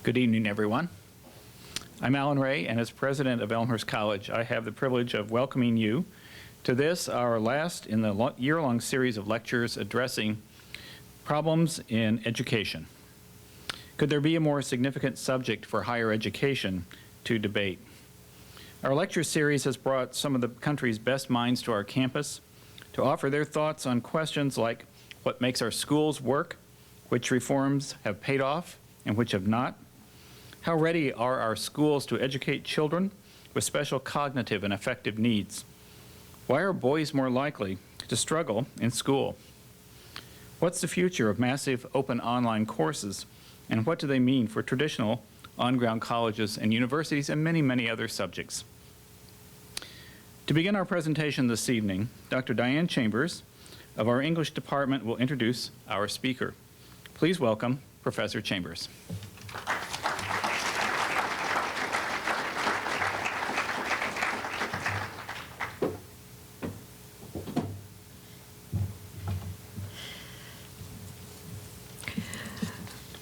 Good evening, everyone. I'm Alan Ray, and as president of Elmhurst College, I have the privilege of welcoming you to this, our last in the year-long series of lectures addressing problems in education. Could there be a more significant subject for higher education to debate? Our lecture series has brought some of the country's best minds to our campus to offer their thoughts on questions like what makes our schools work, which reforms have paid off and which have not, how ready are our schools to educate children with special cognitive and affective needs? Why are boys more likely to struggle in school? What's the future of massive open online courses, and what do they mean for traditional on-ground colleges and universities and many, many other subjects? To begin our presentation this evening, Dr. Diane Chambers of our English department will introduce our speaker. Please welcome Professor Chambers.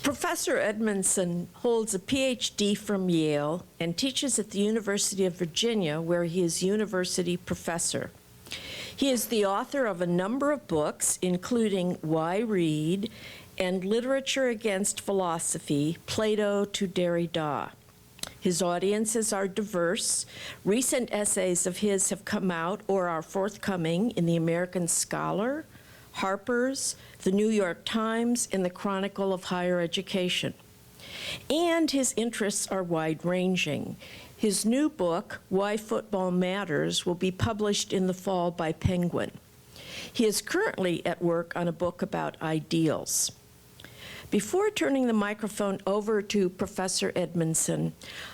Professor Edmundson holds a PhD from Yale and teaches at the University of Virginia, where he is university professor. He is the author of a number of books, including Why Read and Literature Against Philosophy, Plato to Derrida. His audiences are diverse. Recent essays of his have come out or are forthcoming in the American Scholar, Harper's, the New York Times, and the Chronicle of Higher Education. And his interests are wide-ranging. His new book, Why Football Matters, will be published in the fall by Penguin. He is currently at work on a book about ideals. Before turning the microphone over to Professor Edmundson,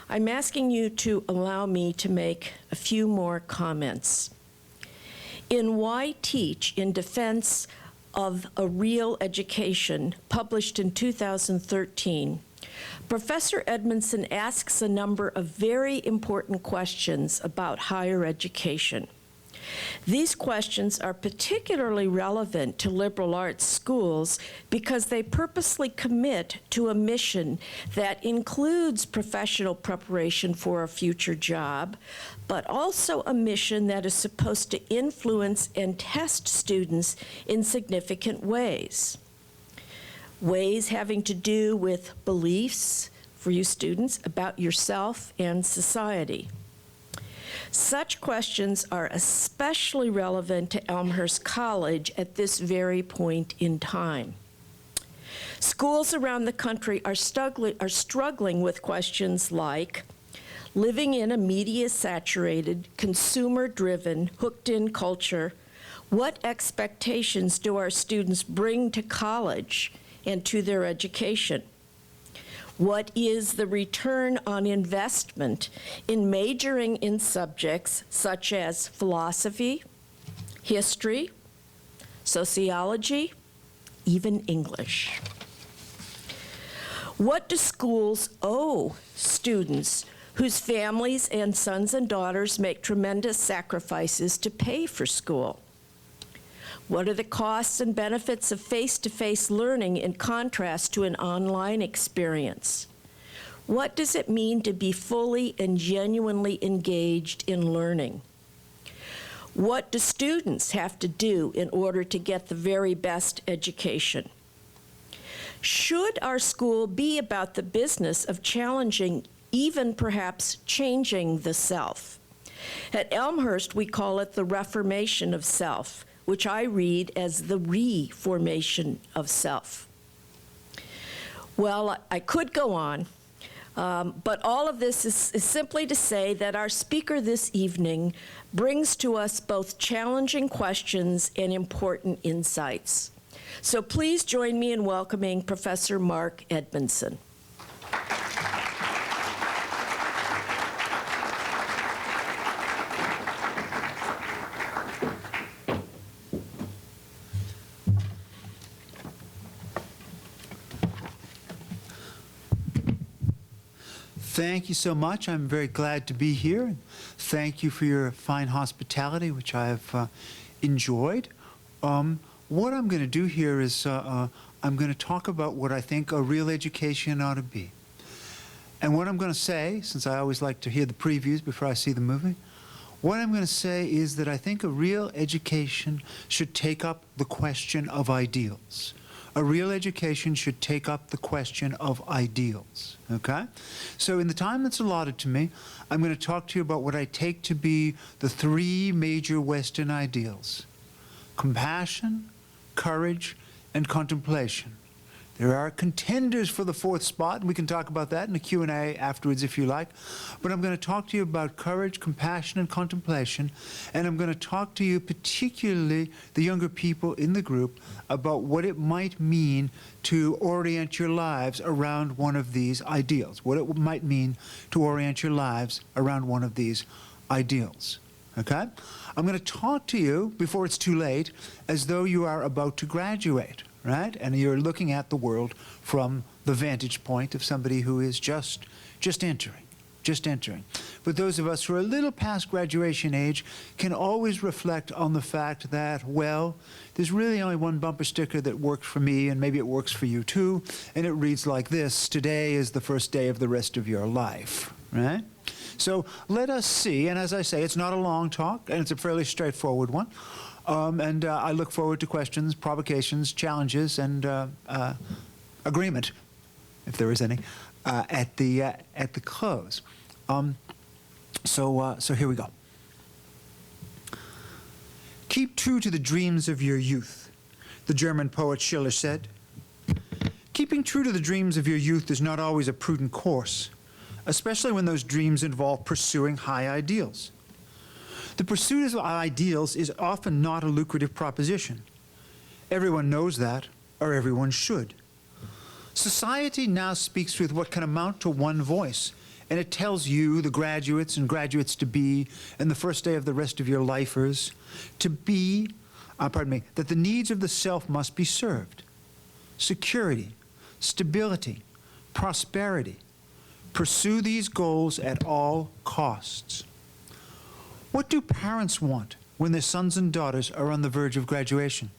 I'm asking you to allow me to make a few more comments. In Why Teach in Defense of a Real Education, published in 2013, Professor Edmundson asks a number of very important questions about higher education. These questions are particularly relevant to liberal arts schools because they purposely commit to a mission that includes professional preparation for a future job, but also a mission that is supposed to influence and test students in significant ways. Ways having to do with beliefs for you students about yourself and society. Such questions are especially relevant to Elmhurst College at this very point in time. Schools around the country are struggling with questions like living in a media-saturated, consumer-driven, hooked-in culture. What expectations do our students bring to college and to their education? What is the return on investment in majoring in subjects such as philosophy, history, sociology, even English? What do schools owe students whose families and sons and daughters make tremendous sacrifices to pay for school? What are the costs and benefits of face-to-face learning in contrast to an online experience? What does it mean to be fully and genuinely engaged in learning? What do students have to do in order to get the very best education? Should our school be about the business of challenging, even perhaps changing the self? At Elmhurst, we call it the reformation of self, which I read as the reformation of self. Well, I could go on, but all of this is simply to say that our speaker this evening brings to us both challenging questions and important insights. So please join me in welcoming Professor Mark Edmundson. Thank you so much. I'm very glad to be here. Thank you for your fine hospitality, which I have enjoyed. What I'm going to do here is I'm going to talk about what I think a real education ought to be. And what I'm going to say, since I always like to hear the previews before I see the movie, what I'm going to say is that I think a real education should take up the question of ideals. A real education should take up the question of ideals, okay? So in the time that's allotted to me, I'm going to talk to you about what I take to be the three major Western ideals: compassion, courage, and contemplation. There are contenders for the fourth spot, and we can talk about that in the Q&A afterwards if you like. But I'm going to talk to you about courage, compassion, and contemplation. And I'm going to talk to you, particularly the younger people in the group, about what it might mean to orient your lives around one of these ideals. What it might mean to orient your lives around one of these ideals. Okay? I'm going to talk to you, before it's too late, as though you are about to graduate. Right? And you're looking at the world from the vantage point of somebody who is just entering. But those of us who are a little past graduation age can always reflect on the fact that, well, there's really only one bumper sticker that works for me, and maybe it works for you too, and it reads like this: today is the first day of the rest of your life. Right? So let us see, and as I say, it's not a long talk, and it's a fairly straightforward one. And I look forward to questions, provocations, challenges, and agreement, if there is any, at the close. So here we go. Keep true to the dreams of your youth, the German poet Schiller said. Keeping true to the dreams of your youth is not always a prudent course, especially when those dreams involve pursuing high ideals. The pursuit of ideals is often not a lucrative proposition. Everyone knows that, or everyone should. Society now speaks with what can amount to one voice, and it tells you, the graduates and graduates-to-be, and the first day of the rest of your lifers, that the needs of the self must be served. Security, stability, prosperity. Pursue these goals at all costs. What do parents want when their sons and daughters are on the verge of graduation?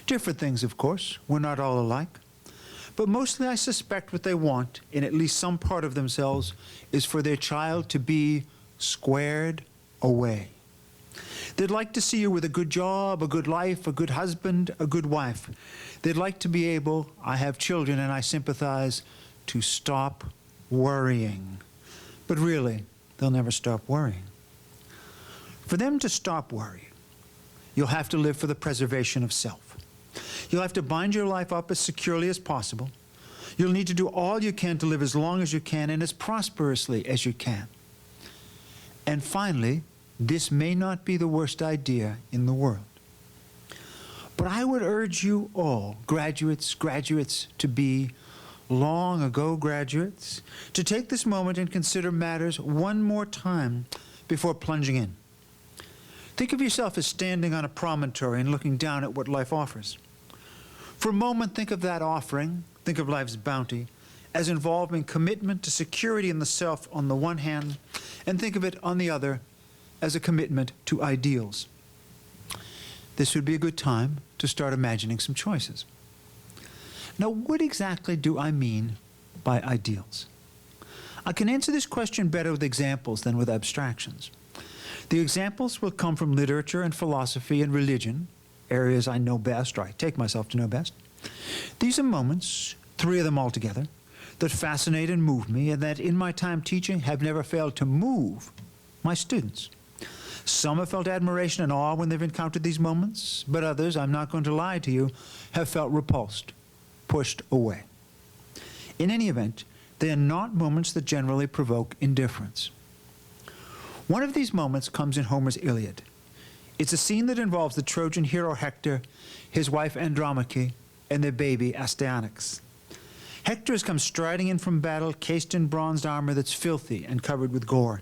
Different things, of course. We're not all alike. But mostly I suspect what they want, in at least some part of themselves, is for their child to be squared away. They'd like to see you with a good job, a good life, a good husband, a good wife. They'd like to be able, I have children and I sympathize, to stop worrying. But really, they'll never stop worrying. For them to stop worrying, you'll have to live for the preservation of self. You'll have to bind your life up as securely as possible. You'll need to do all you can to live as long as you can and as prosperously as you can. And finally, this may not be the worst idea in the world. But I would urge you all, graduates to be, long ago graduates, to take this moment and consider matters one more time before plunging in. Think of yourself as standing on a promontory and looking down at what life offers. For a moment, think of that offering, think of life's bounty, as involving commitment to security in the self on the one hand, and think of it on the other as a commitment to ideals. This would be a good time to start imagining some choices. Now, what exactly do I mean by ideals? I can answer this question better with examples than with abstractions. The examples will come from literature and philosophy and religion, areas I know best, or I take myself to know best. These are moments, 3 of them altogether, that fascinate and move me, and that in my time teaching have never failed to move my students. Some have felt admiration and awe when they've encountered these moments, but others, I'm not going to lie to you, have felt repulsed, pushed away. In any event, they are not moments that generally provoke indifference. One of these moments comes in Homer's Iliad. It's a scene that involves the Trojan hero Hector, his wife Andromache, and their baby Astyanax. Hector has come striding in from battle, cased in bronzed armor that's filthy and covered with gore.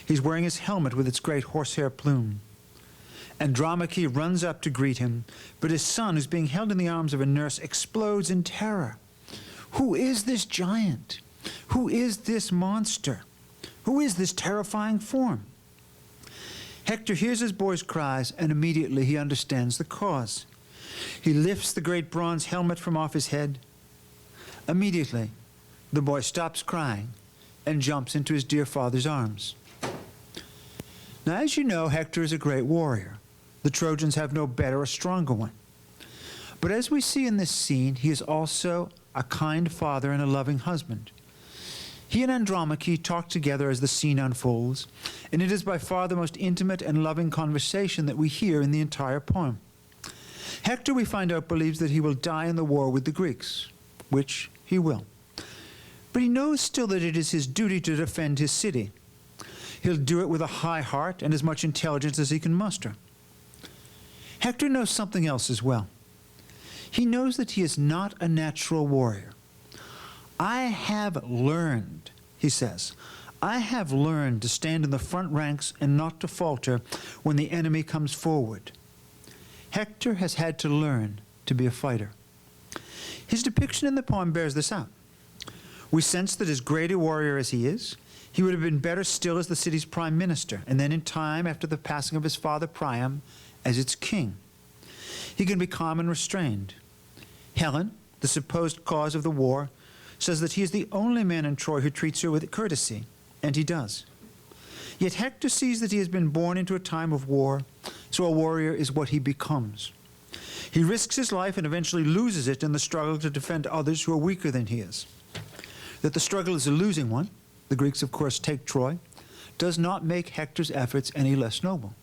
He's wearing his helmet with its great horsehair plume. Andromache runs up to greet him, but his son, who's being held in the arms of a nurse, explodes in terror. Who is this giant? Who is this monster? Who is this terrifying form? Hector hears his boy's cries, and immediately he understands the cause. He lifts the great bronze helmet from off his head. Immediately, The boy stops crying and jumps into his dear father's arms. Now, as you know, Hector is a great warrior. The Trojans have no better or stronger one. But as we see in this scene, he is also a kind father and a loving husband. He and Andromache talk together as the scene unfolds, and it is by far the most intimate and loving conversation that we hear in the entire poem. Hector, we find out, believes that he will die in the war with the Greeks, which he will. But he knows still that it is his duty to defend his city. He'll do it with a high heart and as much intelligence as he can muster. Hector knows something else as well. He knows that he is not a natural warrior. I have learned, he says, I have learned to stand in the front ranks and not to falter when the enemy comes forward. Hector has had to learn to be a fighter. His depiction in the poem bears this out. We sense that as great a warrior as he is, he would have been better still as the city's prime minister, and then in time, after the passing of his father Priam, as its king. He can be calm and restrained. Helen, the supposed cause of the war, says that he is the only man in Troy who treats her with courtesy, and he does. Yet Hector sees that he has been born into a time of war, so a warrior is what he becomes. He risks his life and eventually loses it in the struggle to defend others who are weaker than he is. That the struggle is a losing one, the Greeks of course take Troy, does not make Hector's efforts any less noble.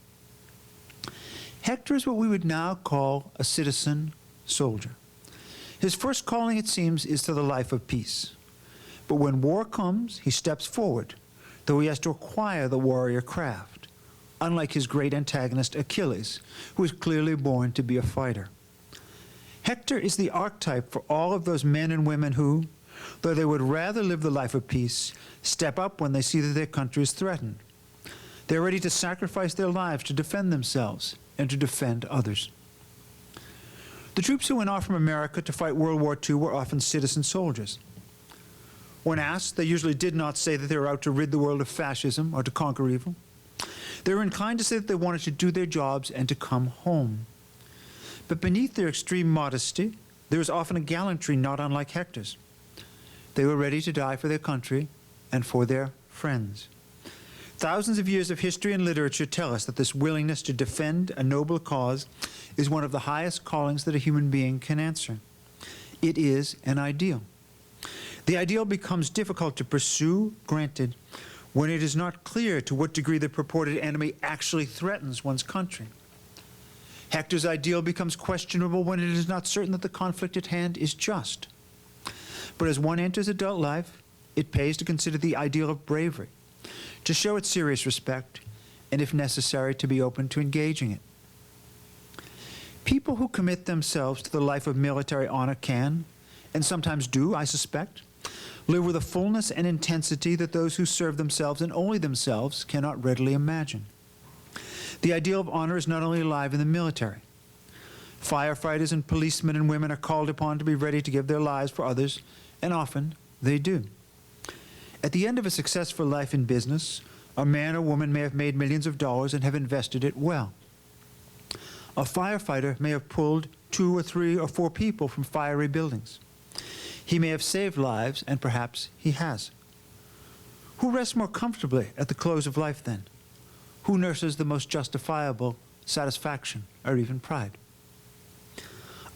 Hector is what we would now call a citizen soldier. His first calling, it seems, is to the life of peace. But when war comes, he steps forward, though he has to acquire the warrior craft, unlike his great antagonist Achilles, who is clearly born to be a fighter. Hector is the archetype for all of those men and women who, though they would rather live the life of peace, step up when they see that their country is threatened. They're ready to sacrifice their lives to defend themselves and to defend others. The troops who went off from America to fight World War II were often citizen soldiers. When asked, they usually did not say that they were out to rid the world of fascism or to conquer evil. They were inclined to say that they wanted to do their jobs and to come home. But beneath their extreme modesty, there was often a gallantry not unlike Hector's. They were ready to die for their country and for their friends. Thousands of years of history and literature tell us that this willingness to defend a noble cause is one of the highest callings that a human being can answer. It is an ideal. The ideal becomes difficult to pursue, granted, when it is not clear to what degree the purported enemy actually threatens one's country. Hector's ideal becomes questionable when it is not certain that the conflict at hand is just. But as one enters adult life, it pays to consider the ideal of bravery, to show it serious respect, and if necessary, to be open to engaging it. People who commit themselves to the life of military honor can, and sometimes do, I suspect, live with a fullness and intensity that those who serve themselves and only themselves cannot readily imagine. The ideal of honor is not only alive in the military. Firefighters and policemen and women are called upon to be ready to give their lives for others, and often they do. At the end of a successful life in business, a man or woman may have made millions of dollars and have invested it well. A firefighter may have pulled 2 or 3 or 4 people from fiery buildings. He may have saved lives, and perhaps he has. Who rests more comfortably at the close of life then? Who nurses the most justifiable satisfaction or even pride?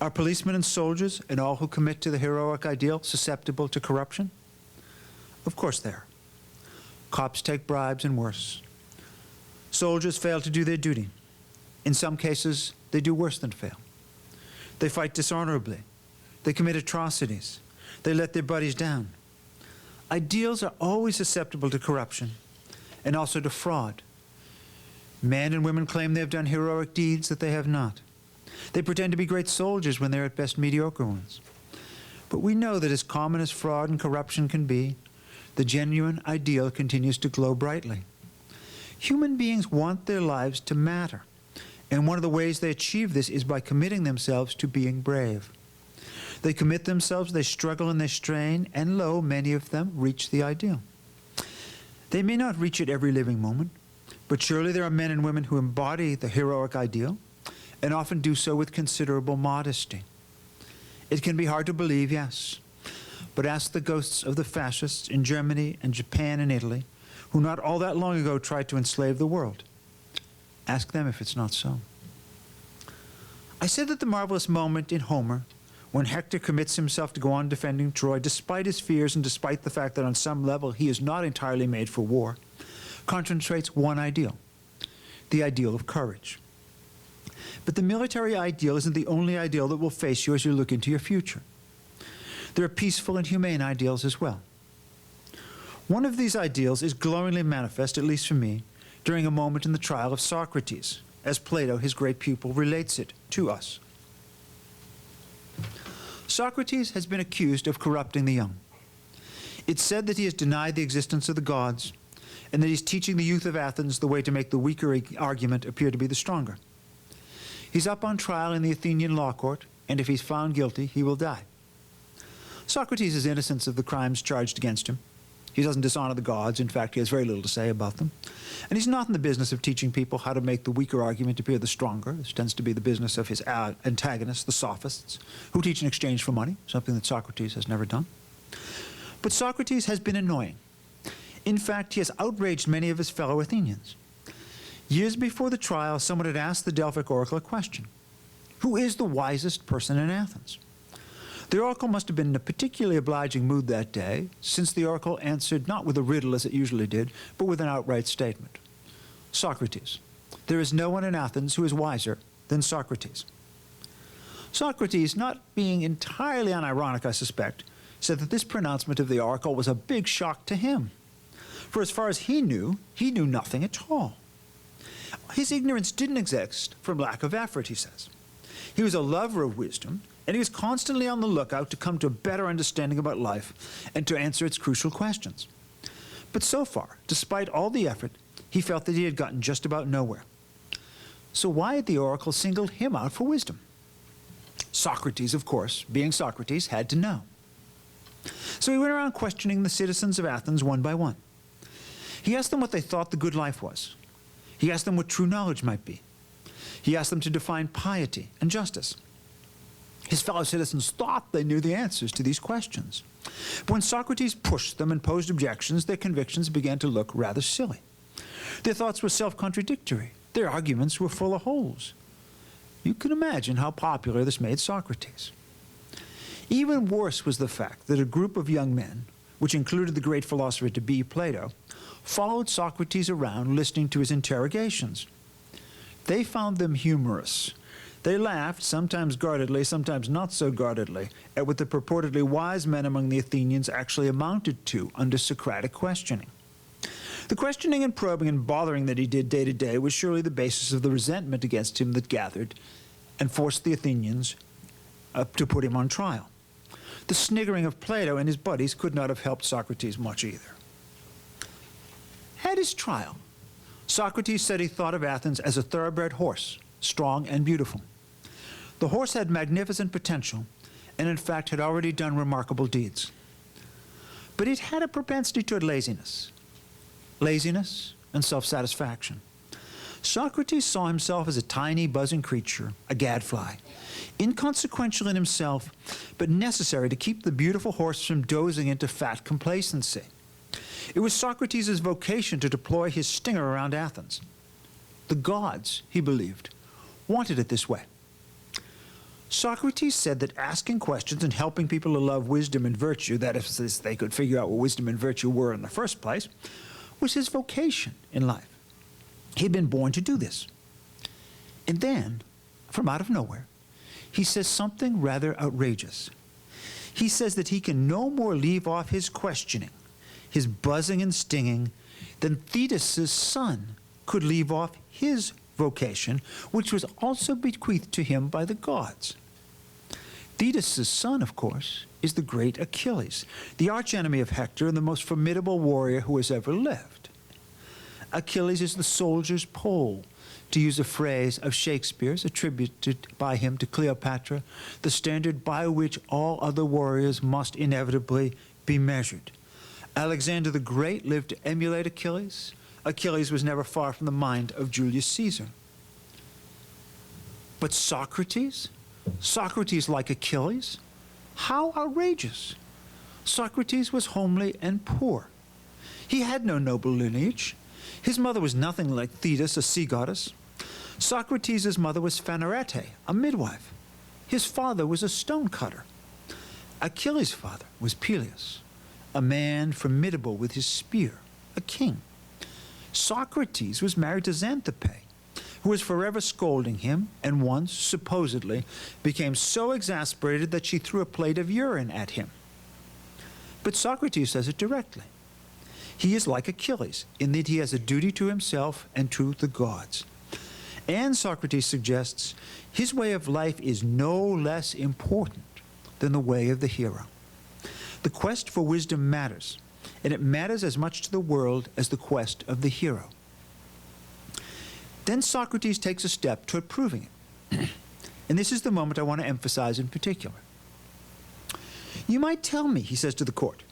Are policemen and soldiers and all who commit to the heroic ideal susceptible to corruption? Of course they are. Cops take bribes and worse. Soldiers fail to do their duty. In some cases, they do worse than fail. They fight dishonorably. They commit atrocities. They let their buddies down. Ideals are always susceptible to corruption and also to fraud. Men and women claim they have done heroic deeds that they have not. They pretend to be great soldiers when they're at best mediocre ones. But we know that as common as fraud and corruption can be, the genuine ideal continues to glow brightly. Human beings want their lives to matter, and one of the ways they achieve this is by committing themselves to being brave. They commit themselves, they struggle and they strain, and lo, many of them reach the ideal. They may not reach it every living moment, but surely there are men and women who embody the heroic ideal, and often do so with considerable modesty. It can be hard to believe, yes, but ask the ghosts of the fascists in Germany and Japan and Italy, who not all that long ago tried to enslave the world. Ask them if it's not so. I said that the marvelous moment in Homer, when Hector commits himself to go on defending Troy, despite his fears and despite the fact that on some level he is not entirely made for war, concentrates one ideal, the ideal of courage. But the military ideal isn't the only ideal that will face you as you look into your future. There are peaceful and humane ideals as well. One of these ideals is glowingly manifest, at least for me, during a moment in the trial of Socrates, as Plato, his great pupil, relates it to us. Socrates has been accused of corrupting the young. It's said that he has denied the existence of the gods, and that he's teaching the youth of Athens the way to make the weaker argument appear to be the stronger. He's up on trial in the Athenian law court, and if he's found guilty, he will die. Socrates is innocent of the crimes charged against him. He doesn't dishonor the gods. In fact, he has very little to say about them. And he's not in the business of teaching people how to make the weaker argument appear the stronger. This tends to be the business of his antagonists, the sophists, who teach in exchange for money, something that Socrates has never done. But Socrates has been annoying. In fact, he has outraged many of his fellow Athenians. Years before the trial, someone had asked the Delphic oracle a question. Who is the wisest person in Athens? The oracle must have been in a particularly obliging mood that day, since the oracle answered not with a riddle as it usually did, but with an outright statement. Socrates. There is no one in Athens who is wiser than Socrates. Socrates, not being entirely unironic, I suspect, said that this pronouncement of the oracle was a big shock to him. For as far as he knew nothing at all. His ignorance didn't exist from lack of effort, he says. He was a lover of wisdom, and he was constantly on the lookout to come to a better understanding about life and to answer its crucial questions. But so far, despite all the effort, he felt that he had gotten just about nowhere. So why had the oracle singled him out for wisdom? Socrates, of course, being Socrates, had to know. So he went around questioning the citizens of Athens one by one. He asked them what they thought the good life was. He asked them what true knowledge might be. He asked them to define piety and justice. His fellow citizens thought they knew the answers to these questions. But when Socrates pushed them and posed objections, their convictions began to look rather silly. Their thoughts were self-contradictory. Their arguments were full of holes. You can imagine how popular this made Socrates. Even worse was the fact that a group of young men, which included the great philosopher to be Plato, followed Socrates around listening to his interrogations. They found them humorous. They laughed, sometimes guardedly, sometimes not so guardedly, at what the purportedly wise men among the Athenians actually amounted to under Socratic questioning. The questioning and probing and bothering that he did day to day was surely the basis of the resentment against him that gathered and forced the Athenians to put him on trial. The sniggering of Plato and his buddies could not have helped Socrates much either. At his trial, Socrates said he thought of Athens as a thoroughbred horse, strong and beautiful. The horse had magnificent potential, and in fact had already done remarkable deeds. But it had a propensity toward laziness and self-satisfaction. Socrates saw himself as a tiny, buzzing creature, a gadfly, inconsequential in himself, but necessary to keep the beautiful horse from dozing into fat complacency. It was Socrates' vocation to deploy his stinger around Athens. The gods, he believed, wanted it this way. Socrates said that asking questions and helping people to love wisdom and virtue, that is, they could figure out what wisdom and virtue were in the first place, was his vocation in life. He'd been born to do this. And then, from out of nowhere, he says something rather outrageous. He says that he can no more leave off his questioning, his buzzing and stinging, than Thetis' son could leave off his vocation, which was also bequeathed to him by the gods. Thetis' son, of course, is the great Achilles, the archenemy of Hector and the most formidable warrior who has ever lived. Achilles is the soldier's pole, to use a phrase of Shakespeare's attributed by him to Cleopatra, the standard by which all other warriors must inevitably be measured. Alexander the Great lived to emulate Achilles. Achilles was never far from the mind of Julius Caesar. But Socrates? Socrates like Achilles? How outrageous! Socrates was homely and poor. He had no noble lineage. His mother was nothing like Thetis, a sea goddess. Socrates' mother was Phanerete, a midwife. His father was a stonecutter. Achilles' father was Peleus, a man formidable with his spear, a king. Socrates was married to Xanthippe, who was forever scolding him, and once, supposedly, became so exasperated that she threw a plate of urine at him. But Socrates says it directly. He is like Achilles in that he has a duty to himself and to the gods. And Socrates suggests his way of life is no less important than the way of the hero. The quest for wisdom matters, and it matters as much to the world as the quest of the hero. Then Socrates takes a step toward proving it. And this is the moment I want to emphasize in particular. You might tell me, he says to the court,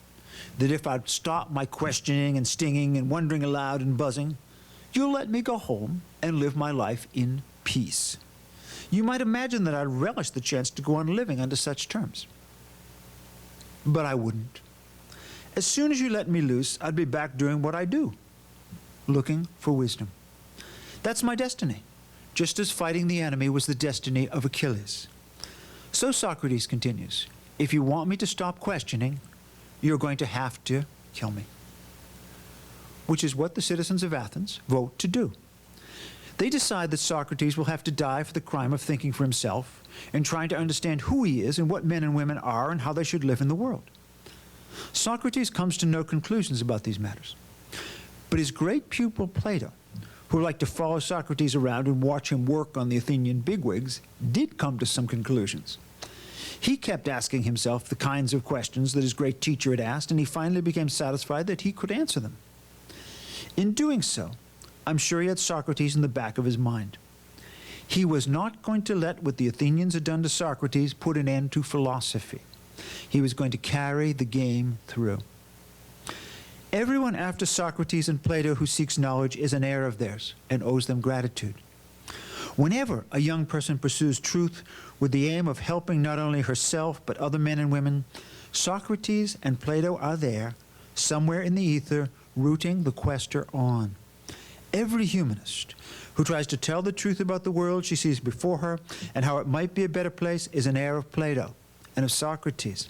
that if I'd stop my questioning and stinging and wondering aloud and buzzing, you'll let me go home and live my life in peace. You might imagine that I'd relish the chance to go on living under such terms. But I wouldn't. As soon as you let me loose, I'd be back doing what I do, looking for wisdom. That's my destiny, just as fighting the enemy was the destiny of Achilles. So Socrates continues, if you want me to stop questioning, you're going to have to kill me. Which is what the citizens of Athens vote to do. They decide that Socrates will have to die for the crime of thinking for himself and trying to understand who he is and what men and women are and how they should live in the world. Socrates comes to no conclusions about these matters. But his great pupil Plato, who liked to follow Socrates around and watch him work on the Athenian bigwigs, did come to some conclusions. He kept asking himself the kinds of questions that his great teacher had asked, and he finally became satisfied that he could answer them. In doing so, I'm sure he had Socrates in the back of his mind. He was not going to let what the Athenians had done to Socrates put an end to philosophy. He was going to carry the game through. Everyone after Socrates and Plato who seeks knowledge is an heir of theirs and owes them gratitude. Whenever a young person pursues truth with the aim of helping not only herself but other men and women, Socrates and Plato are there, somewhere in the ether, rooting the quester on. Every humanist who tries to tell the truth about the world she sees before her and how it might be a better place is an heir of Plato and of Socrates.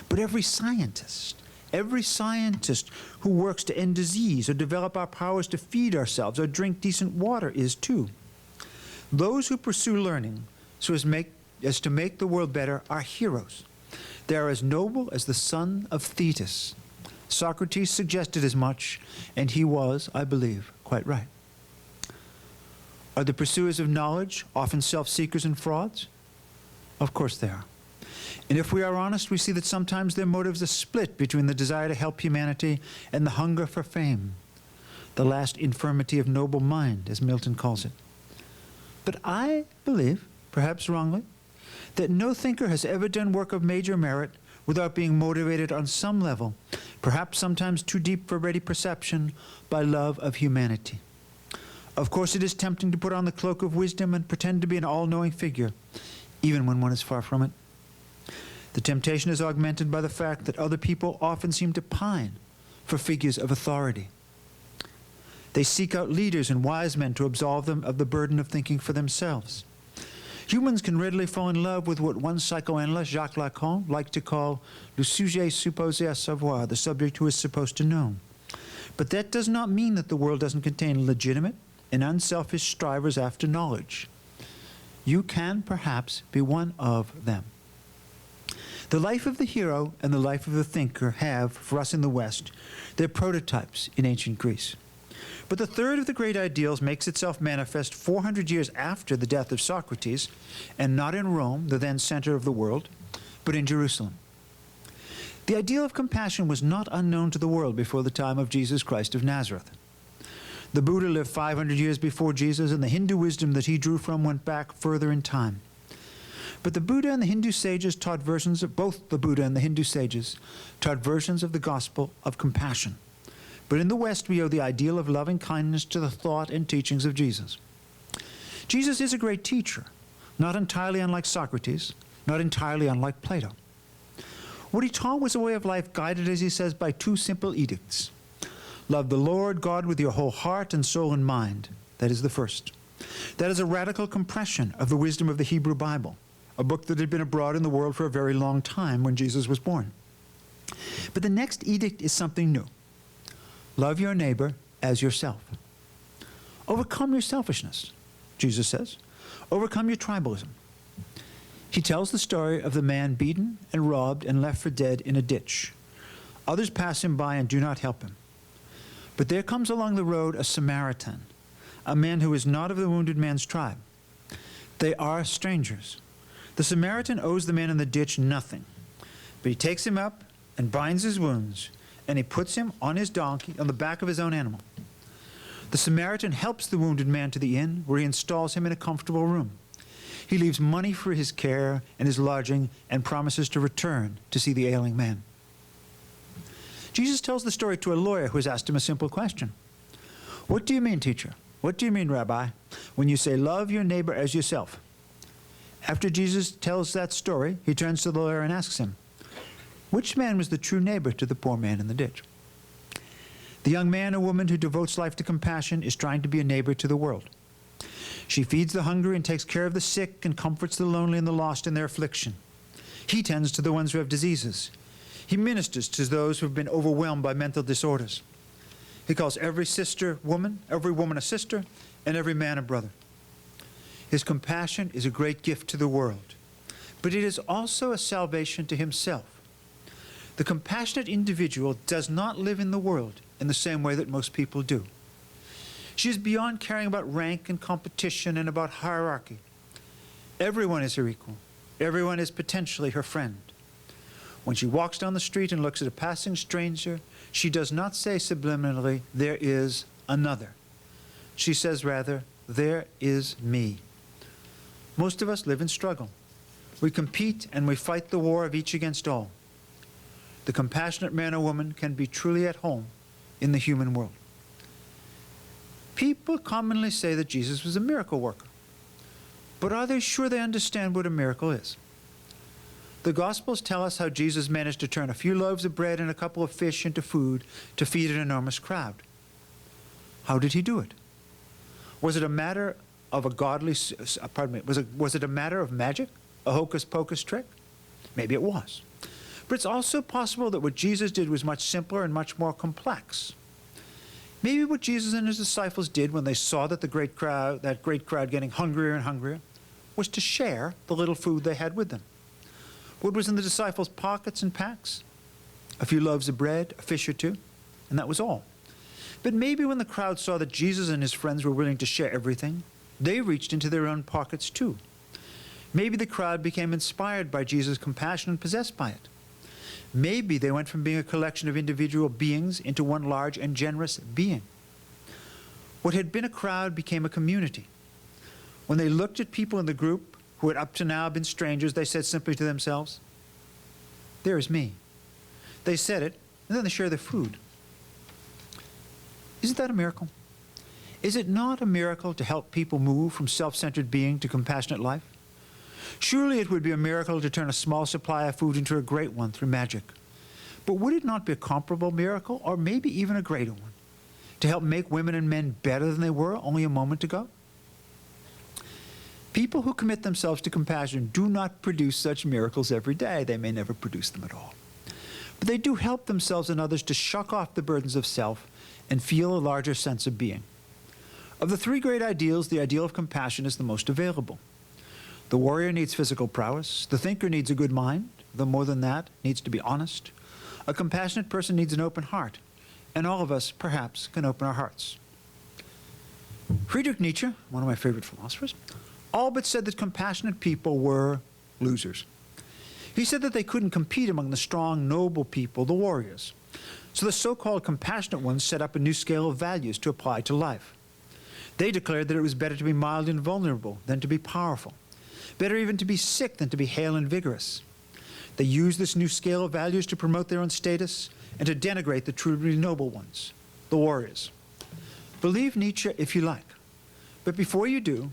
But every scientist who works to end disease or develop our powers to feed ourselves or drink decent water is too. Those who pursue learning so as to make the world better are heroes. They are as noble as the son of Thetis. Socrates suggested as much, and he was, I believe, quite right. Are the pursuers of knowledge often self-seekers and frauds? Of course they are. And if we are honest, we see that sometimes their motives are split between the desire to help humanity and the hunger for fame, the last infirmity of noble mind, as Milton calls it. But I believe, perhaps wrongly, that no thinker has ever done work of major merit without being motivated on some level, perhaps sometimes too deep for ready perception, by love of humanity. Of course, it is tempting to put on the cloak of wisdom and pretend to be an all-knowing figure, even when one is far from it. The temptation is augmented by the fact that other people often seem to pine for figures of authority. They seek out leaders and wise men to absolve them of the burden of thinking for themselves. Humans can readily fall in love with what one psychoanalyst, Jacques Lacan, liked to call le sujet supposé à savoir, the subject who is supposed to know. But that does not mean that the world doesn't contain legitimate and unselfish strivers after knowledge. You can perhaps be one of them. The life of the hero and the life of the thinker have, for us in the West, their prototypes in ancient Greece. But the third of the great ideals makes itself manifest 400 years after the death of Socrates, and not in Rome, the then center of the world, but in Jerusalem. The ideal of compassion was not unknown to the world before the time of Jesus Christ of Nazareth. The Buddha lived 500 years before Jesus, and the Hindu wisdom that he drew from went back further in time. But the Buddha and the Hindu sages taught versions of, both the Buddha and the Hindu sages taught versions of the gospel of compassion. But in the West, we owe the ideal of loving kindness to the thought and teachings of Jesus. Jesus is a great teacher, not entirely unlike Socrates, not entirely unlike Plato. What he taught was a way of life guided, as he says, by two simple edicts. Love the Lord God with your whole heart and soul and mind. That is the first. That is a radical compression of the wisdom of the Hebrew Bible, a book that had been abroad in the world for a very long time when Jesus was born. But the next edict is something new. Love your neighbor as yourself. Overcome your selfishness, Jesus says. Overcome your tribalism. He tells the story of the man beaten and robbed and left for dead in a ditch. Others pass him by and do not help him. But there comes along the road a Samaritan, a man who is not of the wounded man's tribe. They are strangers. The Samaritan owes the man in the ditch nothing, but he takes him up and binds his wounds, and he puts him on his donkey on the back of his own animal. The Samaritan helps the wounded man to the inn, where he installs him in a comfortable room. He leaves money for his care and his lodging and promises to return to see the ailing man. Jesus tells the story to a lawyer who has asked him a simple question. What do you mean, teacher? What do you mean, Rabbi, when you say love your neighbor as yourself? After Jesus tells that story, he turns to the lawyer and asks him, which man was the true neighbor to the poor man in the ditch? The young man or woman who devotes life to compassion is trying to be a neighbor to the world. She feeds the hungry and takes care of the sick and comforts the lonely and the lost in their affliction. He tends to the ones who have diseases. He ministers to those who have been overwhelmed by mental disorders. He calls every woman a sister, and every man a brother. His compassion is a great gift to the world, but it is also a salvation to himself. The compassionate individual does not live in the world in the same way that most people do. She is beyond caring about rank and competition and about hierarchy. Everyone is her equal. Everyone is potentially her friend. When she walks down the street and looks at a passing stranger, she does not say subliminally, there is another. She says rather, there is me. Most of us live in struggle. We compete and we fight the war of each against all. The compassionate man or woman can be truly at home in the human world. People commonly say that Jesus was a miracle worker. But are they sure they understand what a miracle is? The Gospels tell us how Jesus managed to turn a few loaves of bread and a couple of fish into food to feed an enormous crowd. How did he do it? Was it a matter of was it a matter of magic? A hocus pocus trick? Maybe it was. But it's also possible that what Jesus did was much simpler and much more complex. Maybe what Jesus and his disciples did when they saw that that great crowd getting hungrier and hungrier, was to share the little food they had with them. What was in the disciples' pockets and packs? A few loaves of bread, a fish or two, and that was all. But maybe when the crowd saw that Jesus and his friends were willing to share everything, they reached into their own pockets too. Maybe the crowd became inspired by Jesus' compassion and possessed by it. Maybe they went from being a collection of individual beings into one large and generous being. What had been a crowd became a community. When they looked at people in the group who had up to now been strangers, they said simply to themselves, there is me. They said it, and then they shared their food. Isn't that a miracle? Is it not a miracle to help people move from self-centered being to compassionate life? Surely it would be a miracle to turn a small supply of food into a great one through magic. But would it not be a comparable miracle, or maybe even a greater one, to help make women and men better than they were only a moment ago? People who commit themselves to compassion do not produce such miracles every day. They may never produce them at all. But they do help themselves and others to shuck off the burdens of self and feel a larger sense of being. Of the three great ideals, the ideal of compassion is the most available. The warrior needs physical prowess. The thinker needs a good mind. The more than that, needs to be honest. A compassionate person needs an open heart. And all of us, perhaps, can open our hearts. Friedrich Nietzsche, one of my favorite philosophers, all but said that compassionate people were losers. He said that they couldn't compete among the strong, noble people, the warriors. So the so-called compassionate ones set up a new scale of values to apply to life. They declared that it was better to be mild and vulnerable than to be powerful. Better even to be sick than to be hale and vigorous. They used this new scale of values to promote their own status and to denigrate the truly noble ones, the warriors. Believe Nietzsche if you like, but before you do,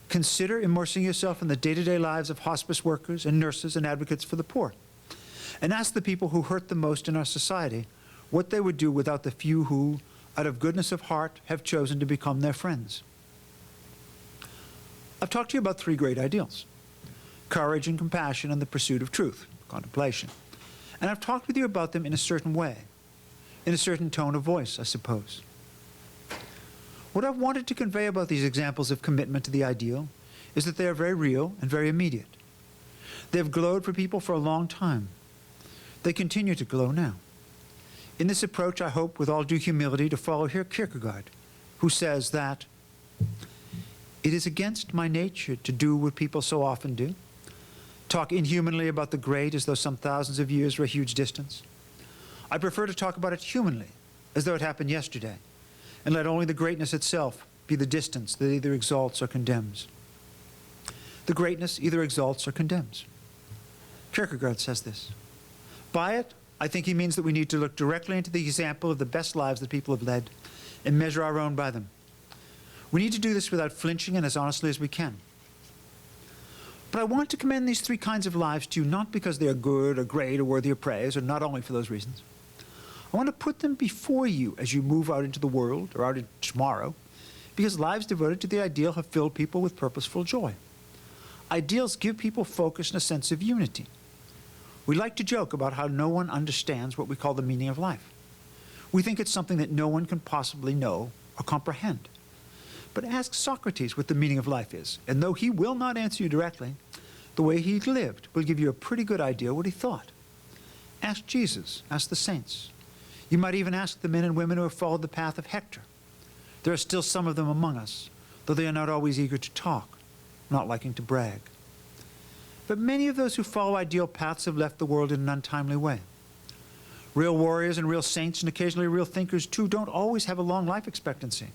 consider immersing yourself in the day-to-day lives of hospice workers and nurses and advocates for the poor. and ask the people who hurt the most in our society what they would do without the few who, out of goodness of heart, have chosen to become their friends. I've talked to you about three great ideals: courage and compassion and the pursuit of truth, contemplation. And I've talked with you about them in a certain way, in a certain tone of voice, I suppose. What I've wanted to convey about these examples of commitment to the ideal is that they are very real and very immediate. They have glowed for people for a long time. They continue to glow now. In this approach, I hope, with all due humility, to follow here Kierkegaard, who says that it is against my nature to do what people so often do, talk inhumanly about the great as though some thousands of years were a huge distance. I prefer to talk about it humanly, as though it happened yesterday, and let only the greatness itself be the distance that either exalts or condemns. The greatness either exalts or condemns. Kierkegaard says this. By it, I think he means that we need to look directly into the example of the best lives that people have led and measure our own by them. We need to do this without flinching and as honestly as we can. But I want to commend these three kinds of lives to you not because they are good or great or worthy of praise, or not only for those reasons. I want to put them before you as you move out into the world or out into tomorrow, because lives devoted to the ideal have filled people with purposeful joy. Ideals give people focus and a sense of unity. We like to joke about how no one understands what we call the meaning of life. We think it's something that no one can possibly know or comprehend. But ask Socrates what the meaning of life is, and though he will not answer you directly, the way he lived will give you a pretty good idea what he thought. Ask Jesus, ask the saints. You might even ask the men and women who have followed the path of Hector. There are still some of them among us, though they are not always eager to talk, not liking to brag. But many of those who follow ideal paths have left the world in an untimely way. Real warriors and real saints, and occasionally real thinkers too, don't always have a long life expectancy.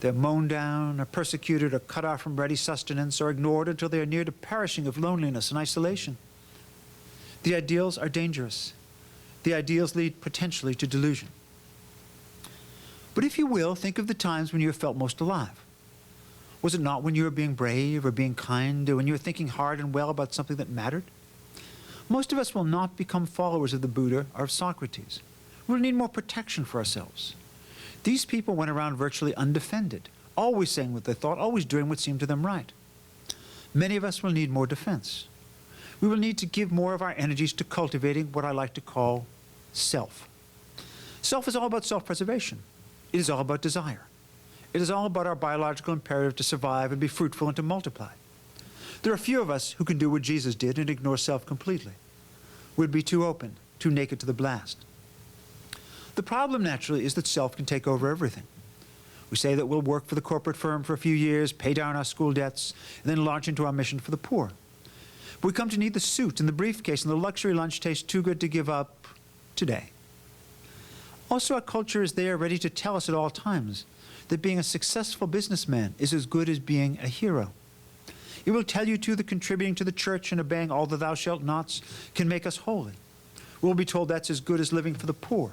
They're mown down, or persecuted, or cut off from ready sustenance, or ignored until they are near to perishing of loneliness and isolation. The ideals are dangerous. The ideals lead potentially to delusion. But if you will, think of the times when you have felt most alive. Was it not when you were being brave or being kind, or when you were thinking hard and well about something that mattered? Most of us will not become followers of the Buddha or of Socrates. We'll need more protection for ourselves. These people went around virtually undefended, always saying what they thought, always doing what seemed to them right. Many of us will need more defense. We will need to give more of our energies to cultivating what I like to call self. Self is all about self-preservation. It is all about desire. It is all about our biological imperative to survive and be fruitful and to multiply. There are few of us who can do what Jesus did and ignore self completely. We'd be too open, too naked to the blast. The problem, naturally, is that self can take over everything. We say that we'll work for the corporate firm for a few years, pay down our school debts, and then launch into our mission for the poor. But we come to need the suit and the briefcase, and the luxury lunch tastes too good to give up today. Also, our culture is there ready to tell us at all times that being a successful businessman is as good as being a hero. It will tell you, too, that contributing to the church and obeying all the thou shalt nots can make us holy. We'll be told that's as good as living for the poor.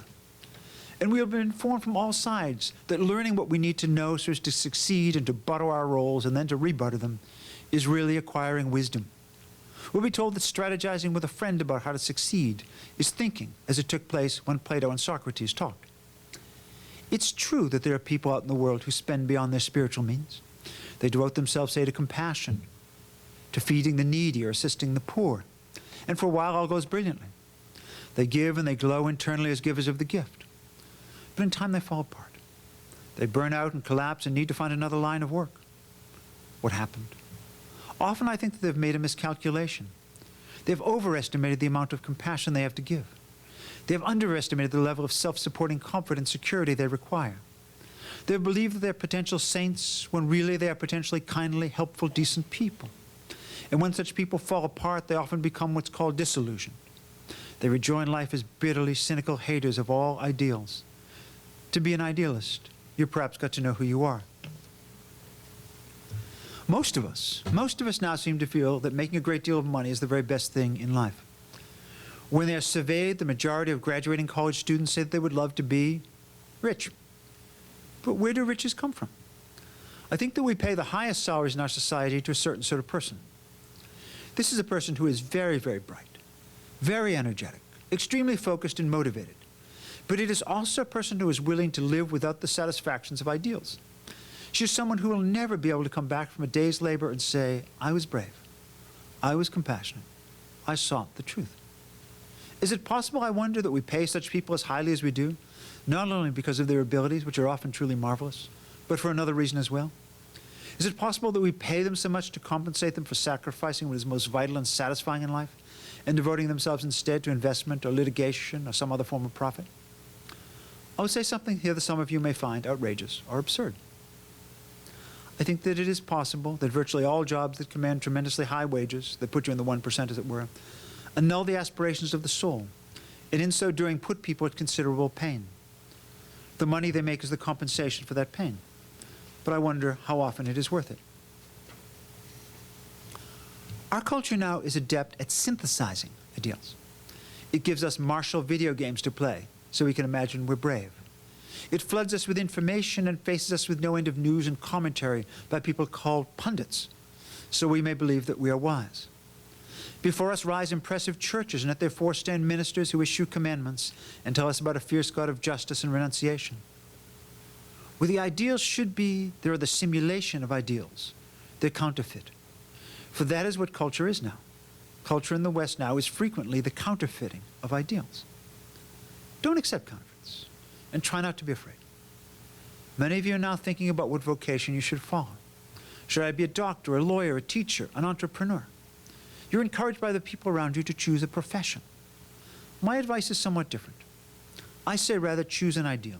And we have been informed from all sides that learning what we need to know so as to succeed and to butter our roles and then to rebutter them is really acquiring wisdom. We'll be told that strategizing with a friend about how to succeed is thinking, as it took place when Plato and Socrates talked. It's true that there are people out in the world who spend beyond their spiritual means. They devote themselves, say, to compassion, to feeding the needy or assisting the poor. And for a while, all goes brilliantly. They give and they glow internally as givers of the gift. But in time, they fall apart. They burn out and collapse and need to find another line of work. What happened? Often I think that they've made a miscalculation. They've overestimated the amount of compassion they have to give. They have underestimated the level of self-supporting comfort and security they require. They have believed that they're potential saints when really they are potentially kindly, helpful, decent people. And when such people fall apart, they often become what's called disillusioned. They rejoin life as bitterly cynical haters of all ideals. To be an idealist, you perhaps got to know who you are. Most of us now seem to feel that making a great deal of money is the very best thing in life. When they are surveyed, the majority of graduating college students say that they would love to be rich. But where do riches come from? I think that we pay the highest salaries in our society to a certain sort of person. This is a person who is very, very bright, very energetic, extremely focused and motivated. But it is also a person who is willing to live without the satisfactions of ideals. She is someone who will never be able to come back from a day's labor and say, I was brave, I was compassionate, I sought the truth. Is it possible, I wonder, that we pay such people as highly as we do, not only because of their abilities, which are often truly marvelous, but for another reason as well? Is it possible that we pay them so much to compensate them for sacrificing what is most vital and satisfying in life and devoting themselves instead to investment or litigation or some other form of profit? I would say something here that some of you may find outrageous or absurd. I think that it is possible that virtually all jobs that command tremendously high wages, that put you in the 1%, as it were, annul the aspirations of the soul, and in so doing put people at considerable pain. The money they make is the compensation for that pain. But I wonder how often it is worth it. Our culture now is adept at synthesizing ideals. It gives us martial video games to play so we can imagine we're brave. It floods us with information and faces us with no end of news and commentary by people called pundits, so we may believe that we are wise. Before us rise impressive churches, and at their fore stand ministers who issue commandments and tell us about a fierce God of justice and renunciation. Where the ideals should be, there are the simulation of ideals. They're counterfeit. For that is what culture is now. Culture in the West now is frequently the counterfeiting of ideals. Don't accept counterfeits, and try not to be afraid. Many of you are now thinking about what vocation you should follow. Should I be a doctor, a lawyer, a teacher, an entrepreneur? You're encouraged by the people around you to choose a profession. My advice is somewhat different. I say rather choose an ideal.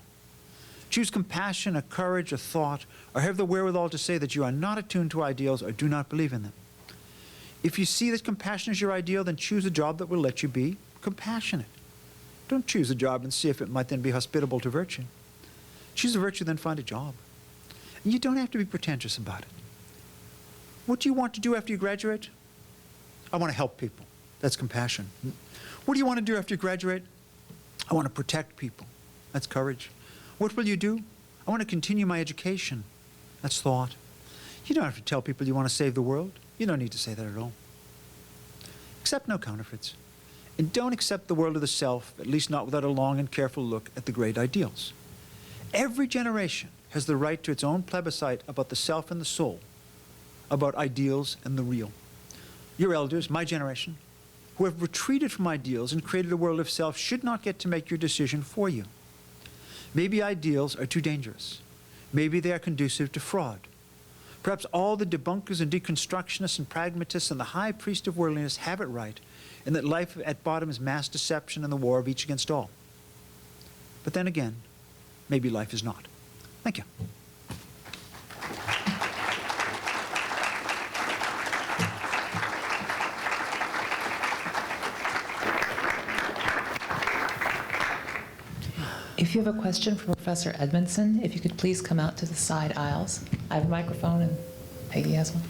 Choose compassion, a courage, a thought, or have the wherewithal to say that you are not attuned to ideals or do not believe in them. If you see that compassion is your ideal, then choose a job that will let you be compassionate. Don't choose a job and see if it might then be hospitable to virtue. Choose a virtue, then find a job. And you don't have to be pretentious about it. What do you want to do after you graduate? I want to help people. That's compassion. What do you want to do after you graduate? I want to protect people. That's courage. What will you do? I want to continue my education. That's thought. You don't have to tell people you want to save the world. You don't need to say that at all. Accept no counterfeits. And don't accept the world of the self, at least not without a long and careful look at the great ideals. Every generation has the right to its own plebiscite about the self and the soul, about ideals and the real. Your elders, my generation, who have retreated from ideals and created a world of self, should not get to make your decision for you. Maybe ideals are too dangerous. Maybe they are conducive to fraud. Perhaps all the debunkers and deconstructionists and pragmatists and the high priest of worldliness have it right, and that life at bottom is mass deception and the war of each against all. But then again, maybe life is not. Thank you. If you have a question for Professor Edmundson, if you could please come out to the side aisles. I have a microphone and Peggy has one.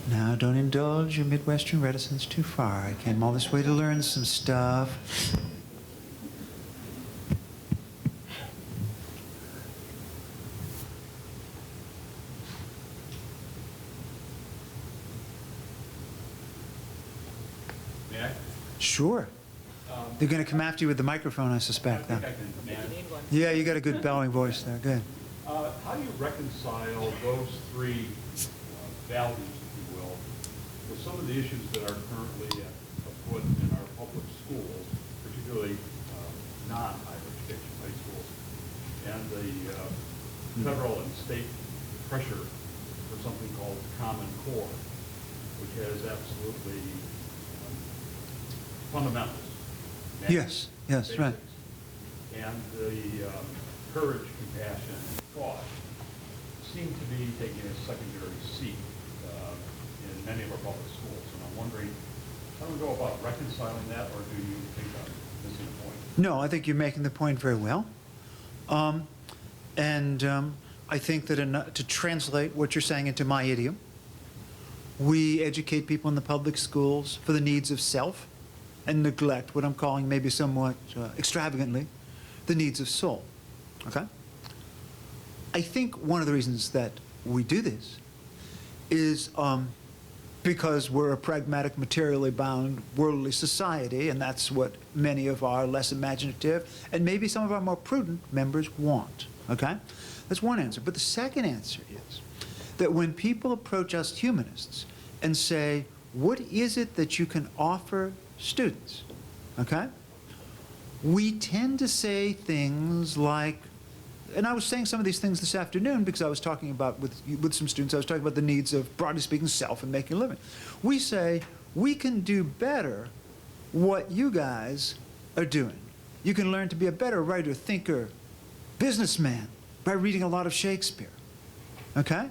Now, don't indulge your Midwestern reticence too far. I came all this way to learn some stuff. May I? Sure. They're going to come after you with the microphone, I suspect. I think I can manage. Yeah, you got a good bellowing voice there. Good. How do you reconcile those three values, if you will, with some of the issues that are currently afoot in our public schools, particularly non-higher education high schools, and the federal and state pressure for something called Common Core, which has absolutely fundamentals. Yes, yes, right. And the courage, compassion, and thought seem to be taking a secondary seat in many of our public schools. And I'm wondering, how do we go about reconciling that, or do you think I'm missing the point? No, I think you're making the point very well. I think that to translate what you're saying into my idiom, we educate people in the public schools for the needs of self and neglect what I'm calling maybe somewhat extravagantly the needs of soul. Okay? I think one of the reasons that we do this is because we're a pragmatic, materially bound, worldly society, and that's what many of our less imaginative and maybe some of our more prudent members want, okay? That's one answer. But the second answer is that when people approach us humanists and say, what is it that you can offer students, okay? We tend to say things like, and I was saying some of these things this afternoon because I was talking about, with some students, I was talking about the needs of, broadly speaking, self and making a living. We say, we can do better what you guys are doing. You can learn to be a better writer, thinker, businessman by reading a lot of Shakespeare, okay?